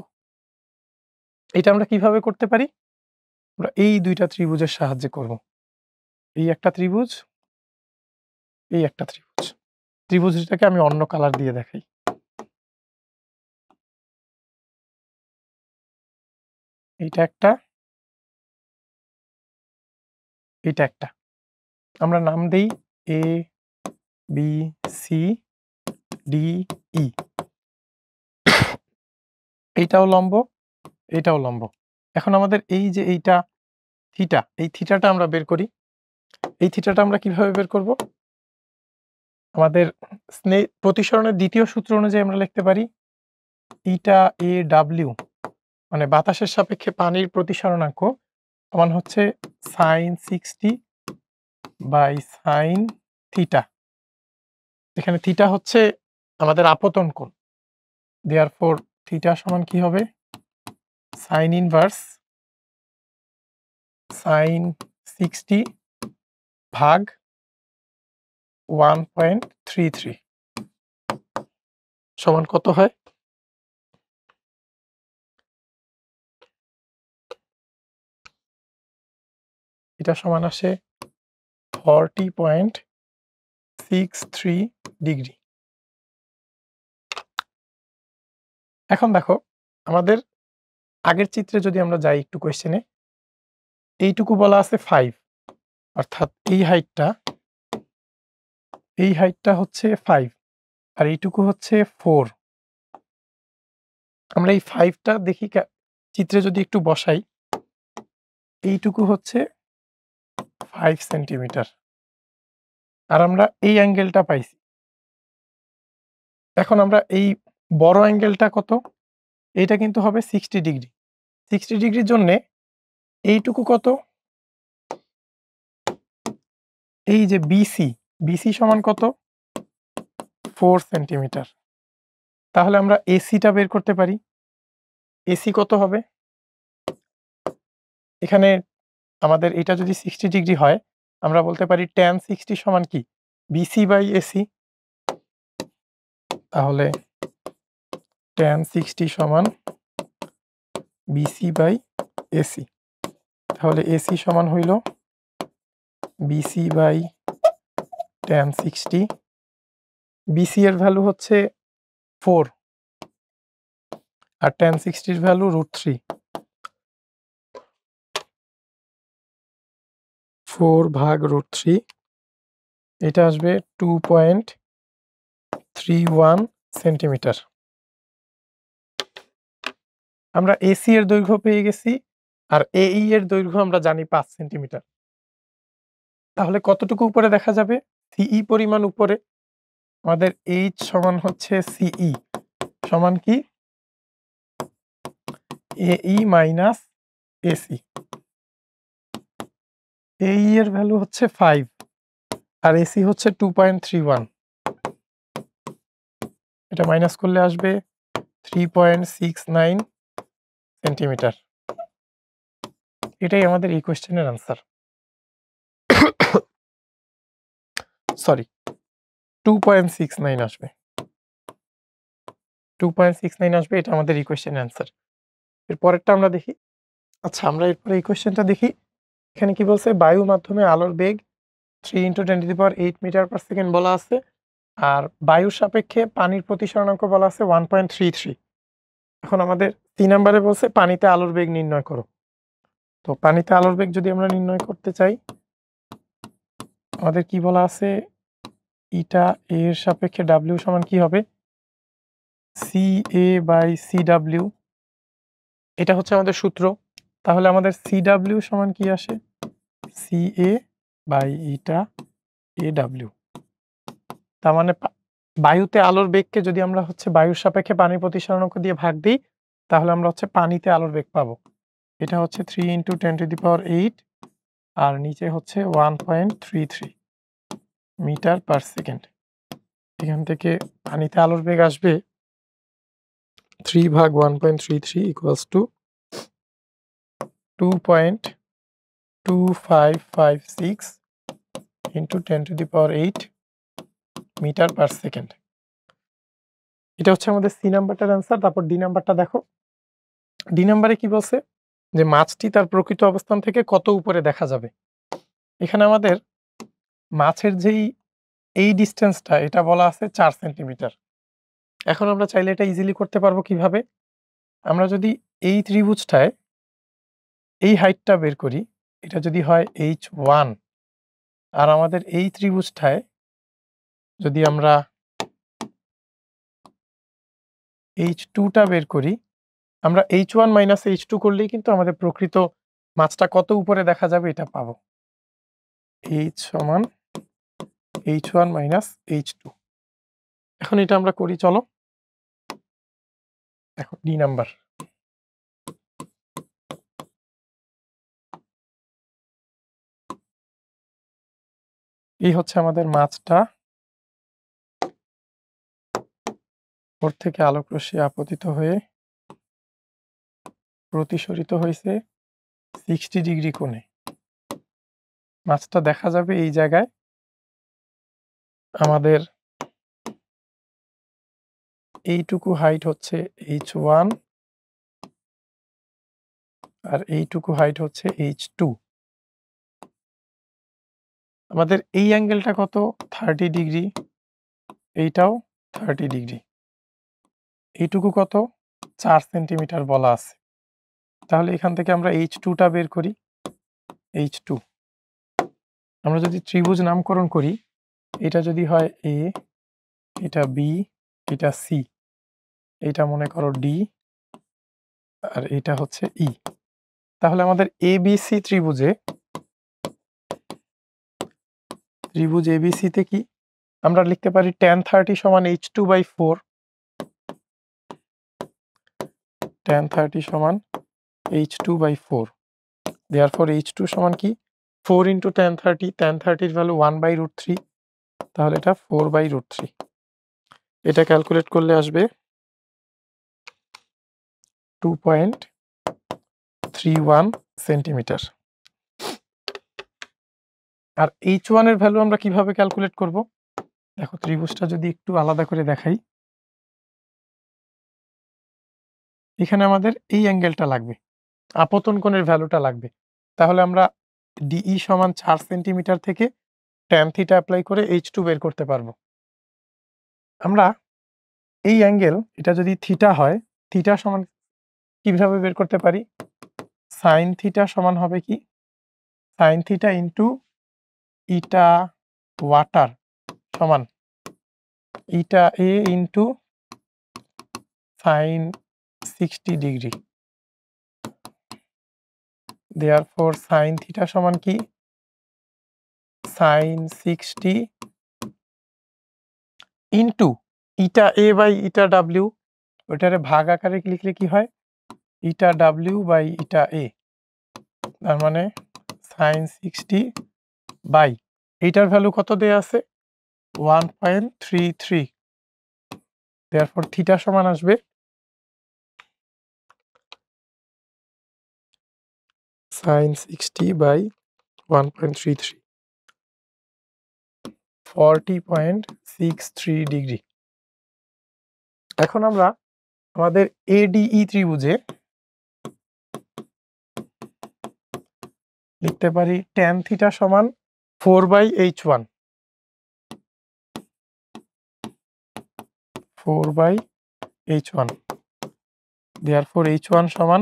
এটা আমরা কিভাবে করতে পারি? আমরা এই ২ টা ত্রিভুজের সাহায্যে করব। এই একটা ত্রিভুজ, এই একটা ত্রিভুজ। ত্রিভুজটাকে আমি অন্য কালার দিয়ে দেখাই। এইটা একটা, এইটা একটা। আমরা নাম দেই A, B, C, D, E। এইটাও লম্ব, এইটাও লম্ব। এখন আমাদের এই যে এইটা থিটা, এই থিটাটা আমরা বের করি। এই থিটাটা আমরা কিভাবে বের করব? আমাদের প্রতিসরণের দ্বিতীয় সূত্র অনুযায়ী আমরা লিখতে পারি ইটা এ ডাব্লিউ, মানে বাতাসের সাপেক্ষে পানির প্রতিসরণাঙ্ক সমান হচ্ছে sin 60 বাই sin থিটা। এখানে থিটা হচ্ছে আমাদের আপতন কোণ। দেয়ারফর থিটা সমান কি হবে? sin ইনভার্স sin 60 ভাগ 1.33 সমান কত হয়? এটা সমান আসে 40.63°। এখন দেখো আমাদের আগের চিত্রে যদি আমরা যাই একটু কোয়েশ্চেনে, এইটুকু বলা আছে 5, অর্থাৎ এই হাইটটা হচ্ছে 5 আর এইটুকু হচ্ছে 4। আমরা এই 5 টা দেখি চিত্রে যদি একটু বসাই, এইটুকু হচ্ছে 5 সেন্টিমিটার। আর আমরা এই অ্যাঙ্গেলটা পাইছি। এখন আমরা এই বড় অ্যাঙ্গেলটা কত? এইটা কিন্তু হবে 60°। 60°র জন্যে এইটুকু কত? এই যে BC সমান কত? 4 সেন্টিমিটার। তাহলে আমরা AC-টা বের করতে পারি। AC কত হবে? এখানে আমাদের এটা যদি 60° হয়, আমরা বলতে পারি tan 60 সমান কি? BC/AC। তাহলে tan 60 সমান BC/AC। তাহলে AC সমান হইল BC/tan 60। BC এর ভ্যালু হচ্ছে 4 আর tan 60 এর ভ্যালু √3। 4 ভাগ √3, এটা আসবে 2.31 সেন্টিমিটার। আমরা AC এর দৈর্ঘ্য পেয়ে গেছি আর AE এর দৈর্ঘ্য আমরা জানি 5 সেন্টিমিটার। তাহলে কতটুকু উপরে দেখা যাবে? CE পরিমাণ উপরে। আমাদের H সমান হচ্ছে CE সমান কি? AE minus AC। AE এর ভ্যালু হচ্ছে 5 আর AC হচ্ছে 2.31। এটা মাইনাস করলে আসবে 3.69 সেন্টিমিটার। এটাই আমাদের এই কোয়েশ্চেনের আনসার। সরি, 2.69 আসবে। 2.69 আসবে, এটা আমাদের এই কোয়েশ্চেনের আনসার। এর পরেরটা আমরা দেখি। আচ্ছা, আমরা এরপরে এই কোয়েশ্চেনটা দেখি। এখানে কি বলছে, বায়ুর মাধ্যমে আলোর বেগ 3 × 10⁻8 মিটার/সেকেন্ড বলা আছে, আর বায়ুর সাপেক্ষে পানির প্রতিসরণাঙ্ক বলা আছে 1.33। এখন আমাদের 3 নম্বরে বলছে পানিতে আলোর বেগ নির্ণয় করো। তো পানিতে আলোর বেগ যদি আমরা নির্ণয় করতে চাই, আমাদের কি বলা আছে, ইটা এ এর সাপেক্ষে ডাব্লিউ সমান কি হবে, CA/CW। এটা হচ্ছে আমাদের সূত্র। তাহলে আমাদের CW সমান কি আসে, CA/ইটা/AW। তার মানে বায়ুতে আলোর বেগকে যদি আমরা হচ্ছে বায়ুর সাপেক্ষে পানির প্রতিসরণাঙ্ক দিয়ে ভাগ দিই, তাহলে আমরা হচ্ছে পানিতে আলোর বেগ পাবো। এটা হচ্ছে 3 × 10⁸, আর নিচে হচ্ছে 1.33 মিটার/সেকেন্ড। এখান থেকে পানিতে আলোর বেগ আসবে 3/1.33 = 2.2556 × 10⁸ মিটার/সেকেন্ড। এটা হচ্ছে আমাদের সি নাম্বারটার অ্যান্সার। তারপর ডি নাম্বারটা দেখো। ডি নাম্বারে কি বলছে, যে মাছটি তার প্রকৃত অবস্থান থেকে কত উপরে দেখা যাবে। এখানে আমাদের মাছের যেই এই ডিসটেন্সটা, এটা বলা আছে 4 সেন্টিমিটার। এখন আমরা চাইলে এটা ইজিলি করতে পারবো কিভাবে, আমরা যদি এই ত্রিভুজটায় এই হাইটটা বের করি, এটা যদি হয় H1, আর আমাদের এই ত্রিভুজটায় যদি আমরা H2টা বের করি, আমরা H1 মাইনাস H2 করলেই কিন্তু আমাদের প্রকৃত মাছটা কত উপরে দেখা যাবে এটা পাবো। H সমান H1 মাইনাস H2। এখন এটা আমরা করি, চলো। দেখো ডি নাম্বার। এই হচ্ছে আমাদের মাছটা, ওর থেকে আলোক রশ্মি আপতিত হয়ে প্রতিসরিত হয়েছে 60 ডিগ্রি কোণে। মাছটা দেখা যাবে এই জায়গায়। আমাদের এইটুকু হাইট হচ্ছে H1 আর এইটুকু হাইট হচ্ছে H2। আমাদের এই অ্যাঙ্গেলটা কত, 30 ডিগ্রি, এইটাও 30 ডিগ্রি। এইটুকু কত, 4 সেন্টিমিটার বলা আছে। তাহলে এখান থেকে আমরা H2টা বের করি। H2 আমরা যদি ত্রিভুজ নামকরণ করি, এটা যদি হয় A, এটা B, এটা C, এটা মনে করো D, আর এটা হচ্ছে E। তাহলে আমাদের ABC ত্রিভুজ ABC তে কি আমরা লিখতে পারি, tan 30 সমান H2/4, tan 30 সমান H2/4। therefore H2 সমান কি, 4 × tan 30, tan 30 এর ভ্যালু 1/√3, তাহলে এটা 4/√3। এটা ক্যালকুলেট করলে আসবে 2.31 সেন্টিমিটার। আর H1 এর ভ্যালু আমরা কিভাবে ক্যালকুলেট করব, দেখো ত্রিভুজটা যদি একটু আলাদা করে দেখাই, এখানে আমাদের এই অ্যাঙ্গেলটা লাগবে, আপতন কোণের ভ্যালুটা লাগবে। তাহলে আমরা DE সমান 4 সেন্টিমিটার থেকে tan θ অ্যাপ্লাই করে H2 বের করতে পারবো। আমরা এই অ্যাঙ্গেল, এটা যদি থিটা হয়, থিটা সমান কিভাবে বের করতে পারি, sin θ সমান হবে কি, sin θ ইন্টু ইটা ওয়াটার সমান ইটা A into sin 60 degree. therefore sin θ সমান কি, sin 60 ইন্টু ইটা A/ইটা W। ওইটারে ভাগ আকারে লিখলে কি হয়, ইটা ডাব্লিউ বাই ইটা এ, তার মানে সাইন 60 বাই এইটার ভ্যালু কত দেয়া আছে 1.33, দেয়ারফর থিটা সমান আসবে সাইন 60 বাই 1.33, 40.63 ডিগ্রি। এখন আমরা আমাদের এডিই ত্রিভুজে লিখতে পারি tan থিটা সমান 4/h1, 4/h1, therefore h1 সমান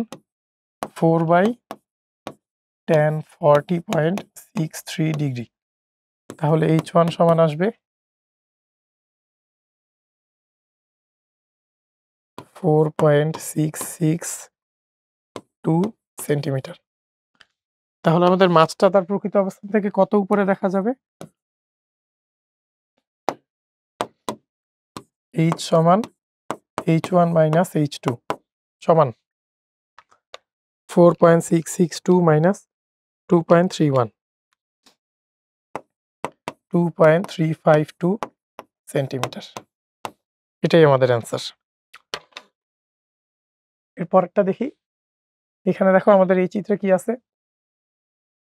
4/tan 40.63 ডিগ্রি। তাহলে h1 সমান আসবে 4.662 সেন্টিমিটার। তাহলে আমাদের মাছটা তার প্রকৃত অবস্থান থেকে কত উপরে দেখা যাবে? h সমান h1 মাইনাস h2 সমান 4.662 মাইনাস 2.31, 2.352 সেন্টিমিটার। এটাই আমাদের অ্যান্সার। এরপরটা দেখি। এখানে দেখো আমাদের এই চিত্রে কি আছে,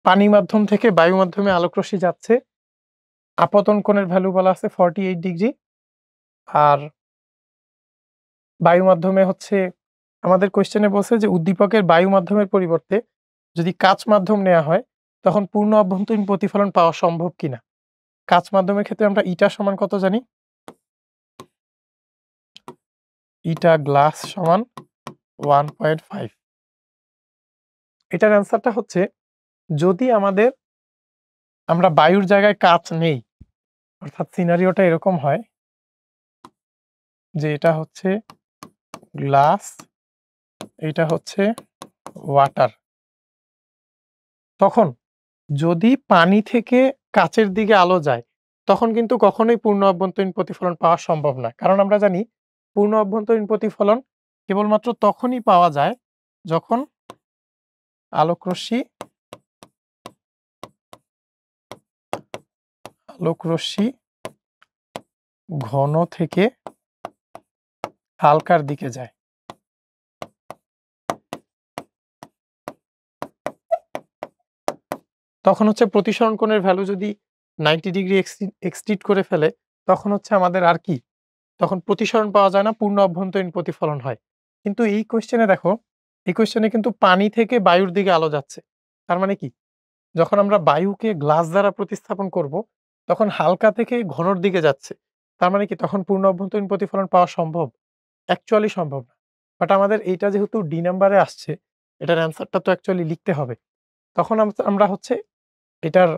পানি মাধ্যম থেকে বায়ু মাধ্যমে আলোকরশ্মি যাচ্ছে, আপতন কোণের ভ্যালু বলা আছে 48 ডিগ্রি, আর বায়ু মাধ্যমে হচ্ছে আমাদের কোশ্চেনে বলছে যে উদ্দীপকের বায়ু মাধ্যমের পরিবর্তে যদি কাচ মাধ্যম নেওয়া হয় তখন পূর্ণ অভ্যন্তরীণ প্রতিফলন পাওয়া সম্ভব কিনা। কাচ মাধ্যমের ক্ষেত্রে আমরা ইটা সমান কত জানি, ইটা গ্লাস সমান 1.5। এটার অ্যান্সারটা হচ্ছে যদি আমরা বায়ুর জায়গায় কাচ নেই, অর্থাৎ সিনারিওটা এরকম হয় যে এটা হচ্ছে গ্লাস, এটা হচ্ছে ওয়াটার, তখন যদি পানি থেকে কাচের দিকে আলো যায় তখন কিন্তু কখনোই পূর্ণ অভ্যন্তরীণ প্রতিফলন পাওয়া সম্ভব না। কারণ আমরা জানি পূর্ণ অভ্যন্তরীণ প্রতিফলন কেবলমাত্র তখনই পাওয়া যায় যখন আলোকরশ্মি ঘন থেকে হালকার দিকে যায়। তখন হচ্ছে প্রতিসরণ কোণের ভ্যালু যদি 90 ডিগ্রি এক্সিড করে ফেলে তখন হচ্ছে আমাদের আর কি, তখন প্রতিসরণ পাওয়া যায় না, পূর্ণ অভ্যন্তরীণ প্রতিফলন হয়। কিন্তু এই কোশ্চেনে দেখো, এই কোশ্চেনে কিন্তু পানি থেকে বায়ুর দিকে আলো যাচ্ছে। তার মানে কি, যখন আমরা বায়ুকে গ্লাস দ্বারা প্রতিস্থাপন করব তখন হালকা থেকে ঘনর দিকে যাচ্ছে। তার মানে কি তখন পূর্ণ অভ্যন্তরীণ প্রতিফলন পাওয়া সম্ভব? অ্যাকচুয়ালি সম্ভব না। বাট আমাদের এইটা যেহেতু ডি নাম্বারে আসছে, এটার অ্যান্সারটা তো অ্যাকচুয়ালি লিখতে হবে। তখন আমরা হচ্ছে এটার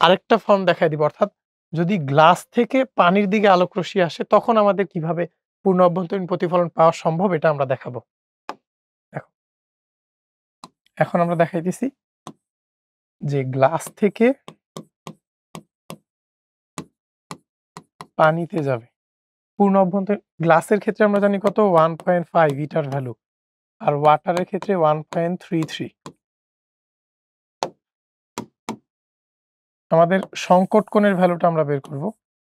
আরেকটা ফর্ম দেখায় দিব, অর্থাৎ যদি গ্লাস থেকে পানির দিকে আলোকরশ্মি আসে তখন আমাদের কিভাবে পূর্ণ অভ্যন্তরীণ প্রতিফলন পাওয়া সম্ভব এটা আমরা দেখাবো। এখন আমরা দেখাইতেছি যে গ্লাস থেকে পানিতে যাবে পূর্ণ অভ্যন্তরীণ, গ্লাসের ক্ষেত্রে আমরা জানি কত 1.5 ইটার ভ্যালু, আর ওয়াটারের ক্ষেত্রে 1.33। আমাদের সংকট কোণের ভ্যালুটা আমরা বের করব।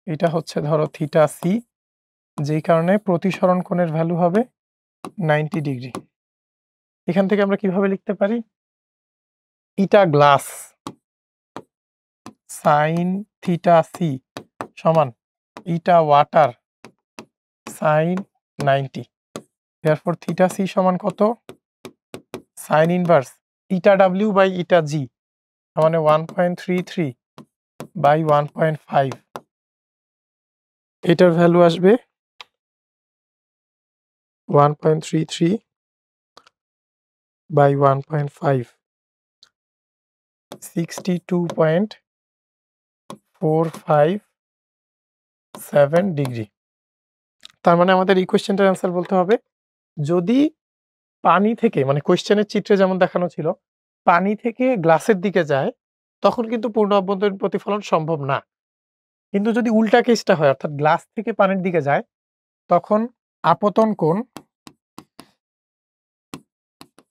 এটা হচ্ছে ধরো থিটা সি, যেই কারণে প্রতিসরণ কোণের ভ্যালু হবে 90 ডিগ্রি। এখান থেকে আমরা কিভাবে লিখতে পারি, eta glass sine theta C সমান eta water sine 90, therefore theta C সমান কত sine inverse eta W by eta G, মানে 1.33 বাই 1.5, এটার ভ্যালু আসবে 1.33 বাই 1.5, 62.457 ডিগ্রি। তার মানে আমাদের এই কোশ্চেনটার অ্যান্সার বলতে হবে যদি পানি থেকে, মানে কোশ্চেনের চিত্রে যেমন দেখানো ছিল পানি থেকে গ্লাসের দিকে যায় তখন কিন্তু পূর্ণ অভ্যন্তরীণ প্রতিফলন সম্ভব না। কিন্তু যদি উল্টা কেসটা হয়, অর্থাৎ গ্লাস থেকে পানির দিকে যায়, তখন আপতন কোণ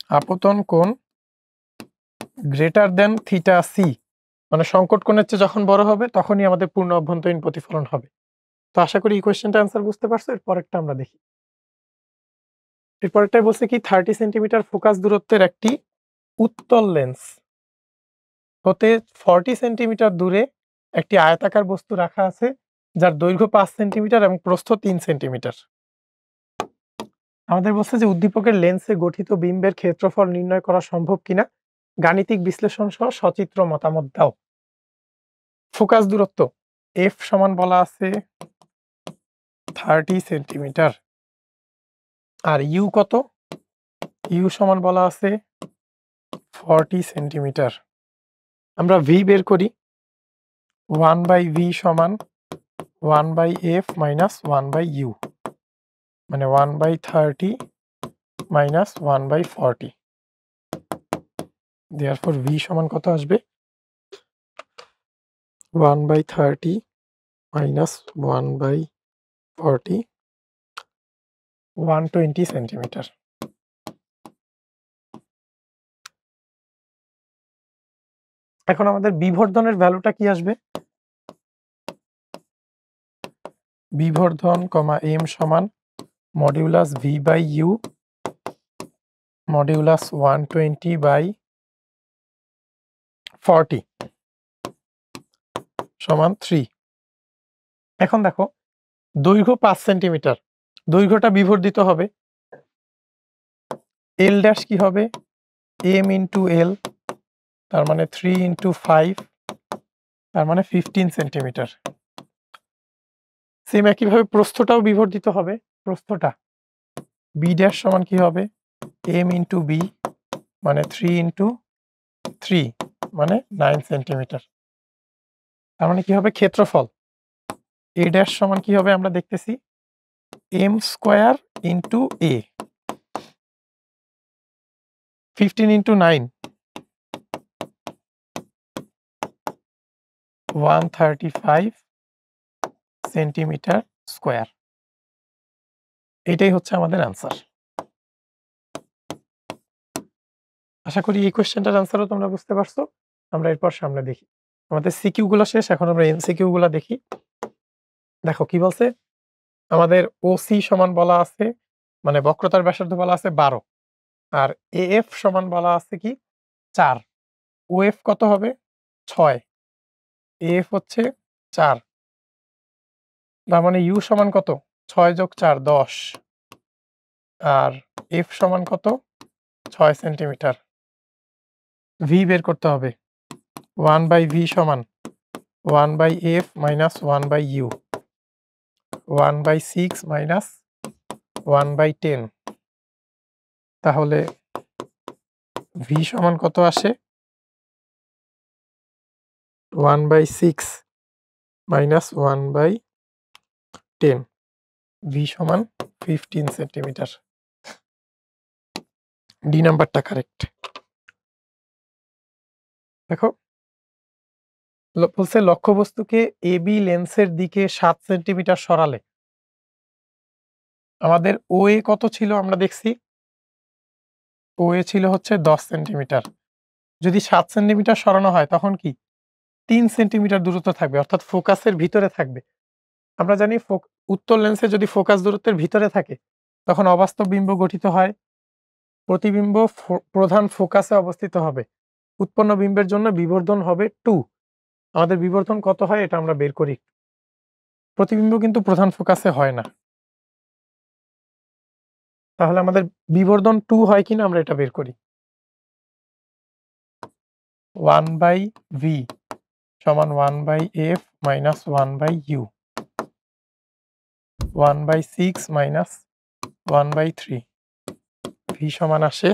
আপতন কোণ গ্রেটার দেন থিটা সি, মানে সংকট কোণের চেয়ে যখন বড় হবে তখনই আমাদের পূর্ণ অভ্যন্তরীণ প্রতিফলন হবে। তো আশা করি এই কোয়েশ্চেনটার অ্যান্সার বুঝতে পারছো। এর পরেরটা আমরা দেখি। এর পরেরটাই বলছে কি 30 সেন্টিমিটার ফোকাস দূরত্বের একটি উত্তল লেন্স হতে 40 সেন্টিমিটার দূরে একটি আয়তাকার বস্তু রাখা আছে যার দৈর্ঘ্য 5 সেন্টিমিটার এবং প্রস্থ 3 সেন্টিমিটার। আমাদের বলছে যে উদ্দীপকের লেন্সে গঠিত বিম্বের ক্ষেত্রফল নির্ণয় করা সম্ভব কিনা গাণিতিক বিশ্লেষণ সহ সচিত্র মতামত দাও। ফোকাস দূরত্ব এফ সমান বলা আছে 30 সেন্টিমিটার, আর ইউ কত? ইউ সমান বলা আছে 40 সেন্টিমিটার। আমরা ভি বের করি। 1/v সমান 1/f মাইনাস 1/u, মানে 1/30 মাইনাস 1/40। দেয়ারফর v সমান কত আসবে? 1/30 মাইনাস 1/40, 120 সেন্টিমিটার। এখন আমাদের বিবর্ধনের ভ্যালুটা কি আসবে? বিবর্ধন m সমান মডিউলাস v/u মডিউলাস 120/40 সমান 3। এখন দেখো দৈর্ঘ্য 5 সেন্টিমিটার, দৈর্ঘ্যটা বিবর্ধিত হবে। এল ড্যাশ কি হবে? m ইন্টু এল, তার মানে 3 ইন্টু 5, তার মানে 15 সেন্টিমিটার। সেম একইভাবে প্রস্থটাও বিবর্ধিত হবে। প্রস্থটা বি ড্যাশ সমান কি হবে? m ইন্টু বি, মানে 3 ইন্টু 3, মানে 9 সেন্টিমিটার। তার মানে কি হবে? ক্ষেত্রফল এ ড্যাশ সমান কি হবে আমরা দেখতেছি, m স্কোয়ার ইন্টু এ, 15 ইন্টু 9, 135 সেন্টিমিটার স্কোয়ার। এটাই হচ্ছে আমাদের অ্যান্সার। আশা করি এই কোয়েশ্চেনটার অ্যান্সারও তোমরা বুঝতে পারছো। আমরা এরপর সামনে দেখি। আমাদের সিকিউ গুলো শেষ, এখন আমরা এমসিকিউ গুলো দেখি। দেখো কি বলছে, আমাদের ওসি সমান বলা আছে, মানে বক্রতার ব্যাসার্ধ বলা আছে 12, আর এএফ সমান বলা আছে কি 4। ওএফ কত হবে? 6, এএফ হচ্ছে 4, তার মানে ইউ সমান কত? 6 যোগ 4 10, আর এফ সমান কত? 6 সেন্টিমিটার। ভি বের করতে হবে। 1/v সমান 1/f মাইনাস 1/u, 1/6 মাইনাস 1/10। তাহলে ভি সমান কত আসে? 1/6 মাইনাস 1/10, ভি সমান 15 সেন্টিমিটার। ডি নাম্বারটা কারেক্ট। দেখো বলছে লক্ষ্যবস্তুকে এবি লেন্সের দিকে 7 সেন্টিমিটার সরালে আমাদের ওএ কত ছিল আমরা দেখছি, ওএ ছিল হচ্ছে 10 সেন্টিমিটার। যদি 7 সেন্টিমিটার সরানো হয় তখন কি 3 সেন্টিমিটার দূরত্ব থাকবে, অর্থাৎ ফোকাসের ভিতরে থাকবে। আমরা জানি উত্তল লেন্সে যদি ফোকাস দূরত্বের ভিতরে থাকে তখন অবাস্তব বিম্ব গঠিত হয়। প্রতিবিম্ব প্রধান ফোকাসে অবস্থিত হবে। উৎপন্ন বিম্বের জন্য বিবর্ধন হবে 2। আমাদের বিবর্ধন কত হয় এটা আমরা বের করি। প্রতিবিম্ব কিন্তু প্রধান ফোকাসে হয় না, তাহলে আমাদের বিবর্ধন 2 হয় কিনা আমরা এটা বের করি। 1/v সমান 1/f minus 1/u, 1/6 minus 1/3, v সমান আসে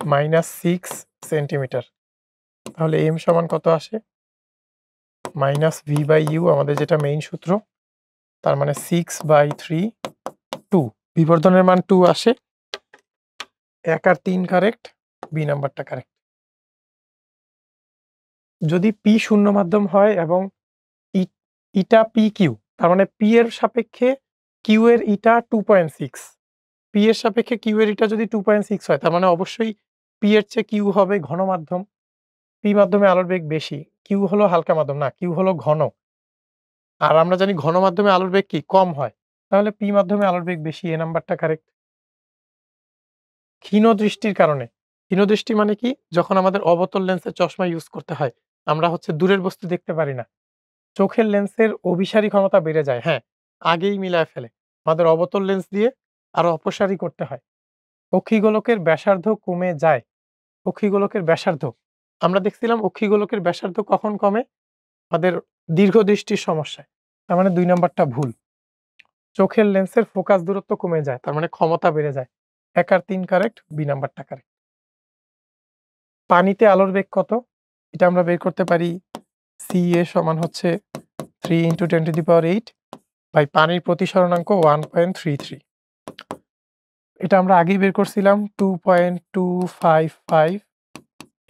-6 সেন্টিমিটার। তাহলে m সমান কত আসে? -v/u, আমাদের যেটা মেইন সূত্র, তার মানে 6/3 2। বিবর্ধনের মান 2 আসে। 1 আর 3 কারেক্ট, বি নাম্বারটা কারেক্ট। যদি পি শূন্য মাধ্যম হয় এবং ইটা পি কিউ, তার মানে পি এর সাপেক্ষে কিউ এর ইটা 2.6, পি এর সাপেক্ষে কিউ এর ইটা যদি 2.6 হয় তার মানে অবশ্যই পি এর চেয়ে কিউ হবে ঘন মাধ্যম, পি মাধ্যমে আলোর বেগ বেশি, কিউ হলো হালকা মাধ্যম, না কিউ হলো ঘন। আর আমরা জানি ঘন মাধ্যমে আলোর বেগ কি কম হয়, তাহলে পি মাধ্যমে আলোর বেগ বেশি, এ নাম্বারটা কারেক্ট। ক্ষীণ দৃষ্টির কারণে, ক্ষীণ দৃষ্টি মানে কি, যখন আমাদের অবতল লেন্সের চশমা ইউজ করতে হয় আমরা দূরের বস্তু দেখতে পারি না, চোখের লেন্সের অভিসারী ক্ষমতা বেড়ে যায়, হ্যাঁ আগেই মিলায় ফেলে, আমাদের অবতল লেন্স দিয়ে আরো অপসারী করতে হয়, অক্ষিগোলকের ব্যাসার্ধ কমে যায়। অক্ষিগোলকের ব্যাসার্ধ, আমরা দেখছিলাম অক্ষিগোলকের ব্যাসার্ধ কখন কমে, আমাদের দীর্ঘদৃষ্টির সমস্যায়, তার মানে 2 নাম্বারটা ভুল। চোখের লেন্সের ফোকাস দূরত্ব কমে যায়, তার মানে ক্ষমতা বেড়ে যায়। 1 আর 3 কারেক্ট, বি নাম্বারটা কারেক্ট। পানিতে আলোর বেগ কত? এটা আমরা বের করতে পারি CA সমান হচ্ছে 3 × 10⁸ বাই পানির প্রতিসরণাঙ্ক 1.33। এটা আমরা আগেই বের করছিলাম 2.255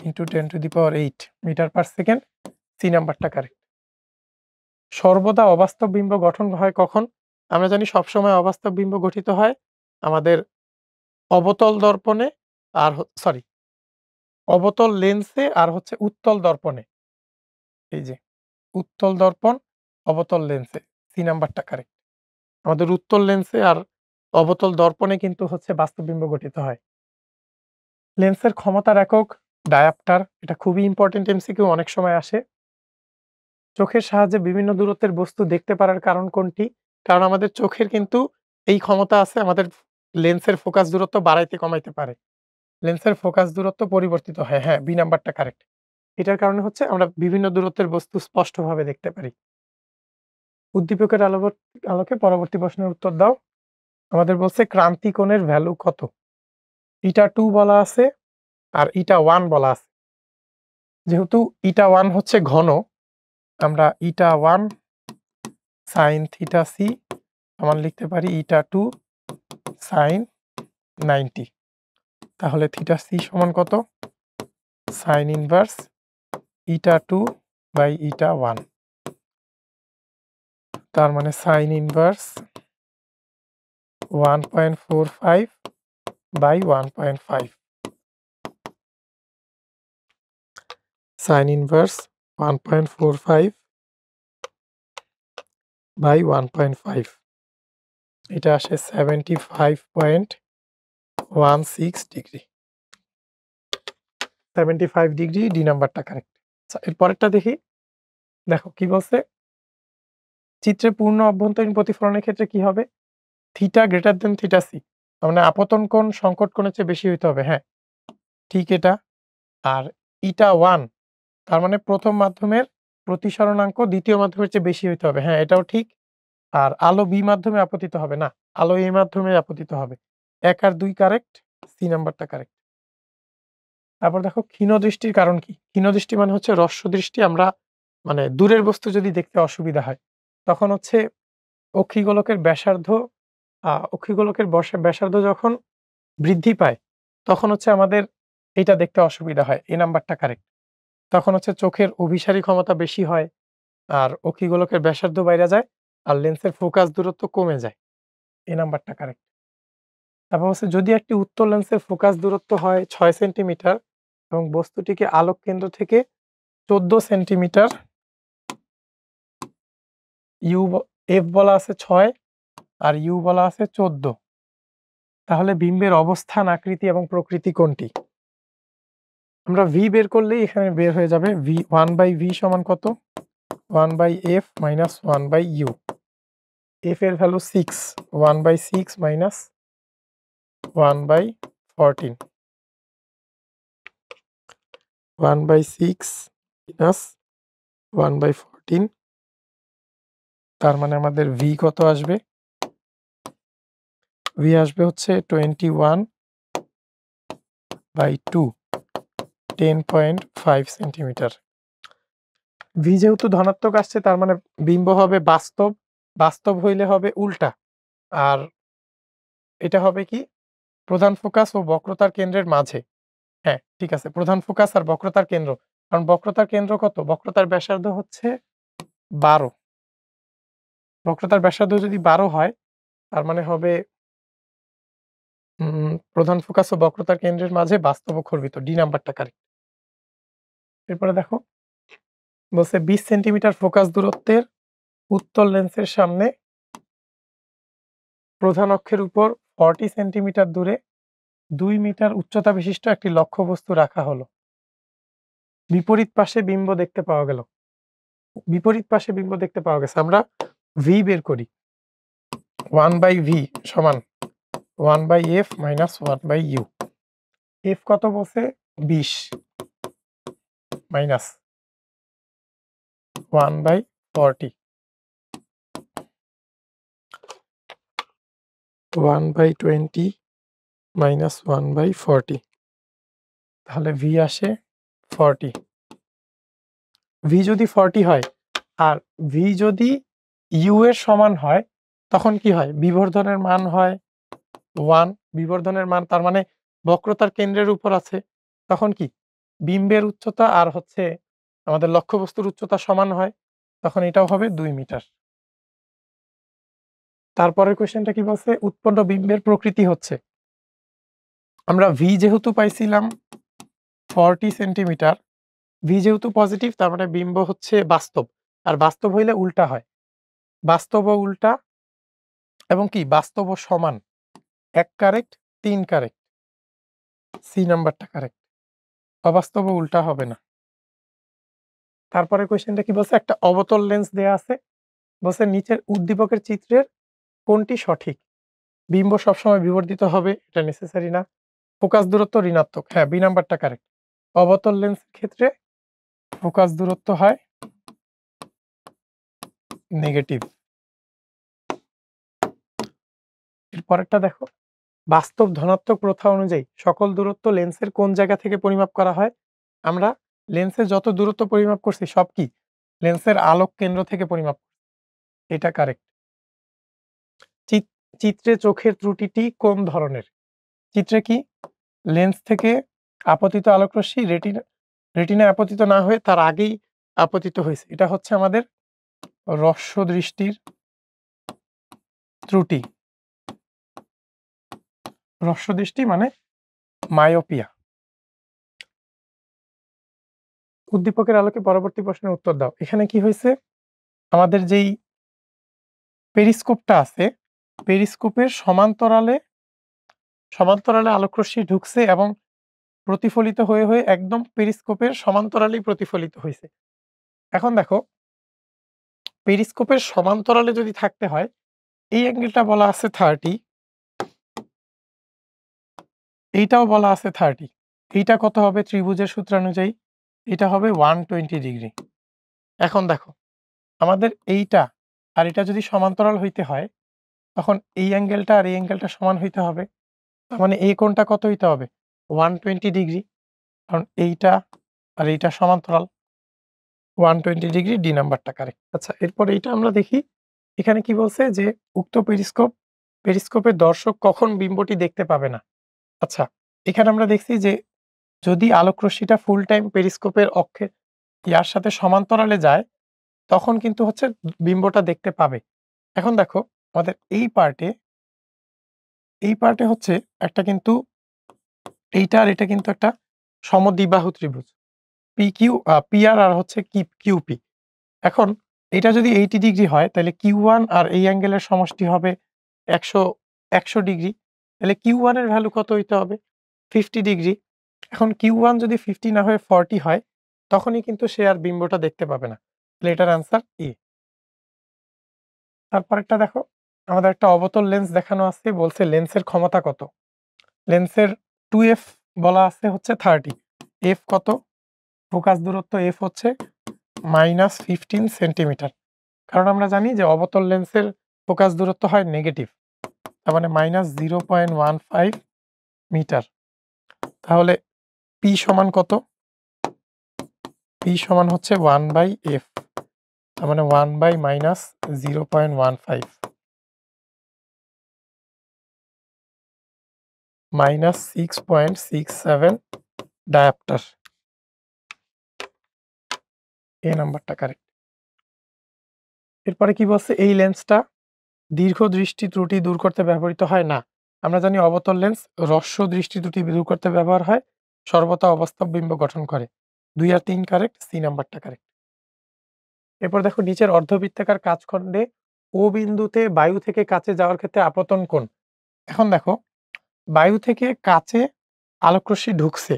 × 10⁸ মিটার পার সেকেন্ড, সি নাম্বারটা কারেক্ট। সর্বদা অবাস্তব বিম্ব গঠন হয় কখন? আমরা জানি সবসময় অবাস্তব বিম্ব গঠিত হয় আমাদের অবতল দর্পণে আর সরি অবতল লেন্সে আর উত্তল দর্পণে। এই যে উত্তল দর্পণ, অবতল লেন্সে, সি নাম্বারটা কারেক্ট। আমাদের উত্তল লেন্সে আর অবতল দর্পণে কিন্তু বাস্তব বিম্ব গঠিত হয়। লেন্সের ক্ষমতার একক ডায়াপ্টার, এটা খুবই ইম্পর্টেন্ট এমসিকিউ, অনেক সময় আসে। চোখের সাহায্যে বিভিন্ন দূরত্বের বস্তু দেখতে পারার কারণ কোনটি? কারণ আমাদের চোখের কিন্তু এই ক্ষমতা আছে, আমাদের লেন্সের ফোকাস দূরত্ব বাড়াইতে কমাইতে পারে। লেন্সের ফোকাস দূরত্ব পরিবর্তিত হয়, হ্যাঁ বি নাম্বারটা কারেক্ট। এটার কারণে আমরা বিভিন্ন দূরত্বের বস্তু স্পষ্টভাবে দেখতে পারি। উদ্দীপকের আলোকে পরবর্তী প্রশ্নের উত্তর দাও। আমাদের বলছে ক্রান্তি কোণের ভ্যালু কত? ইটা 2 বলা আছে আর ইটা 1 বলা আছে। যেহেতু ইটা 1 ঘন, আমরা ইটা 1 sin θc সমান লিখতে পারি ইটা 2 sin 90। তাহলে θc সমান কত? sin inverse eta 2 by eta 1, তার মানে sin inverse 1.45 by 1.5, sin inverse 1.45 by 1.5, এটা আসে 75.16 ডিগ্রি। 75 ডিগ্রি, ডি নাম্বারটা কারেক্ট। আচ্ছা এর পরেরটা দেখি। দেখো কি বলছে, চিত্রে পূর্ণ অভ্যন্তরীণ প্রতিফলনের ক্ষেত্রে কি হবে? Theta greater than theta C, তার মানে আপতন কোণ সংকট কোণের চেয়ে বেশি হইতে হবে, হ্যাঁ ঠিক এটা। আর ইটা 1 তার মানে প্রথম মাধ্যমের প্রতিসরণাঙ্ক দ্বিতীয় মাধ্যমের চেয়ে বেশি হইতে হবে, হ্যাঁ এটাও ঠিক। আর আলো বি মাধ্যমে আপতিত হবে না, আলো এ মাধ্যমে আপতিত হবে। 1 আর 2 কারেক্ট, সি নাম্বারটা কারেক্ট। তারপর দেখো ক্ষীণ দৃষ্টির কারণ কি? ক্ষীণ দৃষ্টি মানে হ্রস্ব দৃষ্টি, আমরা মানে দূরের বস্তু যদি দেখতে অসুবিধা হয় তখন অক্ষিগোলকের ব্যাসার্ধ অক্ষিগোলকের ব্যাসার্ধ যখন বৃদ্ধি পায় তখন আমাদের এটা দেখতে অসুবিধা হয়, এ নাম্বারটা কারেক্ট। তখন চোখের অভিসারী ক্ষমতা বেশি হয় আর অক্ষিগোলকের ব্যাসার্ধ বাইরে যায় আর লেন্সের ফোকাস দূরত্ব কমে যায়, এ নাম্বারটা কারেক্ট। তারপর যদি একটি উত্তল লেন্সের ফোকাস দূরত্ব হয় 6 সেন্টিমিটার এবং বস্তুটিকে আলোক কেন্দ্র থেকে 14 সেন্টিমিটার, এফ বলা আছে 6 আর ইউ বলা আছে 14, তাহলে বিম্বের অবস্থান, আকৃতি এবং প্রকৃতি কোনটি? আমরা ভি বের করলেই এখানে বের হয়ে যাবে। ভি 1/ভি সমান কত? 1/f মাইনাস 1/ইউ। এফ এর ভ্যালু 6, 1/6 মাইনাস 1/14, 1/6 মাইনাস 1/14, তার মানে আমাদের ভি কত আসবে? ভি আসবে 21/2, 10.5 সেন্টিমিটার। ভি যেহেতু ধনাত্মক আসছে তার মানে বিম্ব হবে বাস্তব, বাস্তব হইলে হবে উল্টা। আর এটা হবে কি? প্রধান ফোকাস ও বক্রতার কেন্দ্রের মাঝে। হ্যাঁ ঠিক আছে, প্রধান ফোকাস আর বক্রতার কেন্দ্র, কারণ বক্রতার কেন্দ্র কত? বক্রতার ব্যাসার্ধ 12। বক্রতার ব্যাসার্ধ যদি 12 হয় তার মানে হবে প্রধান ফোকাস ও বক্রতার কেন্দ্রের মাঝে বাস্তব অক্ষর ভিতর, ডি নাম্বারটা কারেক্ট। এরপরে দেখো বলছে 20 সেন্টিমিটার ফোকাস দূরত্বের উত্তল লেন্সের সামনে প্রধান অক্ষের উপর 40 সেন্টিমিটার দূরে 2 মিটার উচ্চতা বিশিষ্ট একটি লক্ষ্যবস্তু রাখা হলো। বিপরীত পাশে বিম্ব দেখতে পাওয়া গেল। বিপরীত পাশে বিম্ব দেখতে পাওয়া গেছে। আমরা ভি বের করি। 1/v সমান 1/f মাইনাস 1/u। f কত বলছে? 20 মাইনাস 1/40 1/20 মাইনাস 1/40, তাহলে v আসে 40। v যদি 40 হয় আর v যদি u এর সমান হয় তখন কি হয়? বিবর্ধনের মান হয় 1। বিবর্ধনের মান তার মানে বক্রতার কেন্দ্রের উপর আছে, তখন কি বিম্বের উচ্চতা আর হচ্ছে আমাদের লক্ষ্যবস্তুর উচ্চতা সমান হয়, তখন এটাও হবে 2 মিটার। তারপরের কোশ্চেনটা কি বলছে? উৎপন্ন বিম্বের প্রকৃতি হচ্ছে, আমরা v যেহেতু পাইছিলাম 40 সেন্টিমিটার, v যেহেতু পজিটিভ তার মানে বিম্ব হচ্ছে বাস্তব, আর বাস্তব হইলে উল্টা হয়। বাস্তব ও উল্টা এবং কি বাস্তব ও সমান, 1 কারেক্ট 3 কারেক্ট, সি নাম্বারটা কারেক্ট। অবাস্তব ও উল্টা হবে না। তারপরে কোশ্চেনটা কি বলছে? একটা অবতল লেন্স দেয়া আছে, বলছে নিচের উদ্দীপকের চিত্রের কোনটি সঠিক? বিম্ব সবসময় বিবর্ধিত হবে, এটা নেসেসারি না। ফোকাস দূরত্ব ঋণাত্মক, হ্যাঁ বি নাম্বারটা কারেক্ট। অবতল লেন্সের ক্ষেত্রে ফোকাস দূরত্ব হয় নেগেটিভ। এরপরেরটা দেখো, বাস্তব ধনাত্মক প্রথা অনুযায়ী সকল দূরত্ব লেন্সের কোন জায়গা থেকে পরিমাপ করা হয়? আমরা লেন্সের যত দূরত্ব পরিমাপ করছি সব কি লেন্সের আলোক কেন্দ্র থেকে পরিমাপ, এটা কারেক্ট। চিত্রে চোখের ত্রুটিটি কোন ধরনের? চিত্রে কি লেন্স থেকে আপতিত আলোকরশ্মি রেটিনায় আপতিত না হয়ে তার আগেই আপতিত হয়েছে, এটা হচ্ছে আমাদের হ্রস্ব দৃষ্টির ত্রুটি। হ্রস্ব দৃষ্টি মানে মায়োপিয়া। উদ্দীপকের আলোকে পরবর্তী প্রশ্নের উত্তর দাও। এখানে কি হয়েছে? আমাদের যেই পেরিস্কোপটা আছে, পেরিস্কোপের সমান্তরালে আলোকরশ্মি ঢুকছে এবং প্রতিফলিত হয়ে হয়ে একদম পেরিস্কোপের সমান্তরালেই প্রতিফলিত হয়েছে। এখন দেখো পেরিস্কোপের সমান্তরালে যদি থাকতে হয়, এই অ্যাঙ্গেলটা বলা আছে 30, এইটাও বলা আছে 30, এইটা কত হবে ত্রিভুজের সূত্রানুযায়ী? এটা হবে 120 ডিগ্রি। এখন দেখো আমাদের এইটা আর এটা যদি সমান্তরাল হইতে হয় তখন এই অ্যাঙ্গেলটা আর এই অ্যাঙ্গেলটা সমান হইতে হবে, তার মানে এই কোণটা কত হইতে হবে? 120 ডিগ্রি, কারণ এইটা আর এইটা সমান্তরাল। 120 ডিগ্রি, ডি নাম্বারটা কারেক্ট। আচ্ছা এরপর এইটা আমরা দেখি, এখানে কি বলছে যে উক্ত পেরিস্কোপের দর্শক কখন বিম্বটি দেখতে পাবে না। আচ্ছা এখানে আমরা দেখছি যে যদি আলোকরশ্মিটা ফুল টাইম পেরিস্কোপের অক্ষের ইয়ার সাথে সমান্তরালে যায় তখন কিন্তু হচ্ছে বিম্বটা দেখতে পাবে। এখন দেখো আমাদের এই পার্টে হচ্ছে একটা কিন্তু এইটা আর এটা কিন্তু একটা সমদ্বিবাহু ত্রিভুজ, পিআর আর হচ্ছে কিউপি। এখন এটা যদি 80 ডিগ্রি হয় তাহলে কিউ1 আর এই অ্যাঙ্গেলের সমষ্টি হবে 100 ডিগ্রি, তাহলে কিউ1 এর ভ্যালু কত হইতে হবে? 50 ডিগ্রি। এখন কিউ1 যদি 50 না হয়ে 40 হয় তখনই কিন্তু সে আর বিম্বটা দেখতে পাবে না, তাহলে এটার অ্যান্সার এ। তারপরেরটা দেখো, আমাদের একটা অবতল লেন্স দেখানো আছে, বলছে লেন্সের ক্ষমতা কত? লেন্সের 2f বলা আছে হচ্ছে 30, f কত? ফোকাস দূরত্ব f হচ্ছে -15 সেন্টিমিটার, কারণ আমরা জানি যে অবতল লেন্সের ফোকাস দূরত্ব হয় নেগেটিভ, তার মানে -0.15 মিটার। তাহলে p সমান কত? p সমান হচ্ছে 1/f, তার মানে 1/-0.15 -6.67 ডায়াপ্টার, এই নাম্বারটা কারেক্ট। এরপরে কি বলছে? এই লেন্সটা দীর্ঘ দৃষ্টি ত্রুটি দূর করতে ব্যবহৃত হয় না। আমরা জানি অবতল লেন্স হ্রস্ব দৃষ্টি ত্রুটি দূর করতে ব্যবহার হয়, সর্বদা অবাস্তব বিম্ব গঠন করে। ২ আর ৩ কারেক্ট, সি নাম্বারটা কারেক্ট। এরপর দেখো নিচের অর্ধবৃত্তাকার কাচখণ্ডে ও বিন্দুতে বায়ু থেকে কাচে যাওয়ার ক্ষেত্রে আপতন কোণ। এখন দেখো বায়ু থেকে কাচে আলোকরশ্মি ঢুকছে,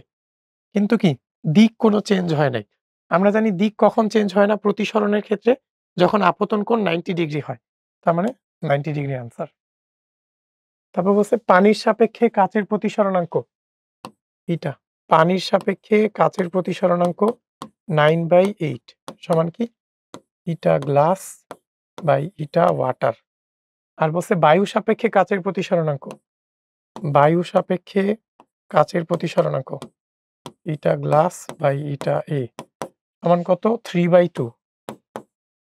কিন্তু কি দিক কোনো চেঞ্জ হয় নাই। আমরা জানি দিক কখন চেঞ্জ হয় না প্রতিসরণের ক্ষেত্রে, যখন আপতন কোণ 90 ডিগ্রি হয়। তার মানে 90 ডিগ্রি আনসার। তারপর বলছে পানির সাপেক্ষে কাচের প্রতিসরণাঙ্ক এটা। পানির সাপেক্ষে কাচের প্রতিসরণাঙ্ক 9/8 সমান কি ইটা গ্লাস বাই ইটা ওয়াটার। আর বলছে বায়ু সাপেক্ষে কাচের প্রতিসরণাঙ্ক, বায়ু সাপেক্ষে কাচের প্রতিসরণাঙ্ক ইটা গ্লাস বাই ইটা এ সমান কত 3/2।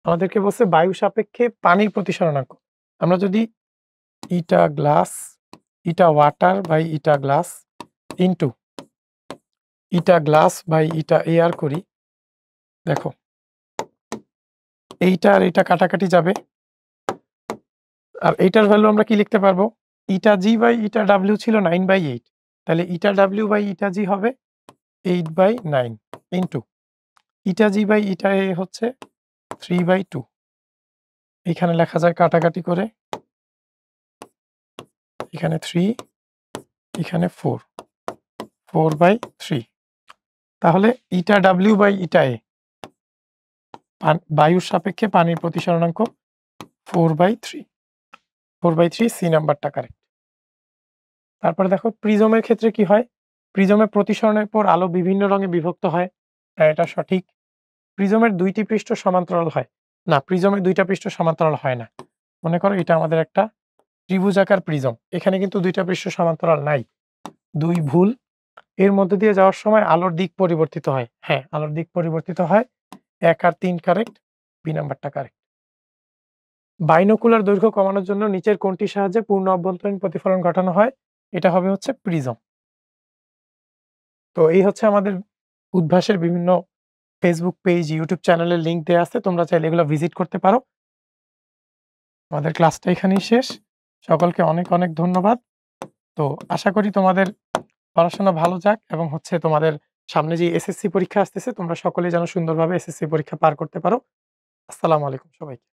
আমাদেরকে বলছে বায়ু সাপেক্ষে পানির প্রতিসরণাঙ্ক, আমরা যদি eta glass eta water by eta glass into eta glass by eta air করি, দেখো এইটা আর এটা কাটাকাটি যাবে, আর এইটার ভ্যালু আমরা কি লিখতে পারবো, ইটা জি বাই ইটা ডাব্লিউ ছিল 9/8, তাহলে ইটা ডাব্লিউ বাই ইটা জি হবে 8/9 into eta G by eta এ হচ্ছে 3/2। এখানে লেখা যায় কাটাকাটি করে, এখানে 3 এখানে 4/3। তাহলে ইটা ডাব্লিউ বাই ইটা এ বায়ুর সাপেক্ষে পানির প্রতিসরণাঙ্ক 4/3 সি নাম্বারটা কারেক্ট। তারপরে দেখো প্রিজমের ক্ষেত্রে কি হয়, প্রিজমের প্রতিসরণের পর আলো বিভিন্ন রঙে বিভক্ত হয়। হ্যাঁ, এটা সঠিক। প্রিজমের 2টি পৃষ্ঠ সমান্তরাল হয় না, প্রিজমের 2টা পৃষ্ঠ সমান্তরাল হয় না। মনে করো এটা আমাদের একটা ত্রিভুজাকার প্রিজম, এখানে কিন্তু 2টা পৃষ্ঠ সমান্তরাল নাই, 2 ভুল। এর মধ্যে দিয়ে যাওয়ার সময় আলোর দিক পরিবর্তিত হয়। হ্যাঁ, আলোর দিক পরিবর্তিত হয়। 1 আর 3 কারেক্ট, বি নাম্বারটা কারেক্ট। বাইনোকুলার দৈর্ঘ্য কমানোর জন্য নিচের কোনটির সাহায্যে পূর্ণ অভ্যন্তরীণ প্রতিফলন ঘটানো হয়, এটা হবে হচ্ছে প্রিজম। তো এই হচ্ছে আমাদের উদ্ভাসের বিভিন্ন ফেসবুক পেজ, ইউটিউব চ্যানেলের লিংক দেয়া আছে, তোমরা চাইলে এগুলো ভিজিট করতে পারো। আমাদের ক্লাসটা এখানেই শেষ। সকলকে অনেক অনেক ধন্যবাদ। তো আশা করি তোমাদের পড়াশোনা ভালো যাক এবং হচ্ছে তোমাদের সামনে যে এসএসসি পরীক্ষা আসতেছে তোমরা সকলেই যেন সুন্দরভাবে এসএসসি পরীক্ষা পার করতে পারো। আসসালামু আলাইকুম সবাইকে।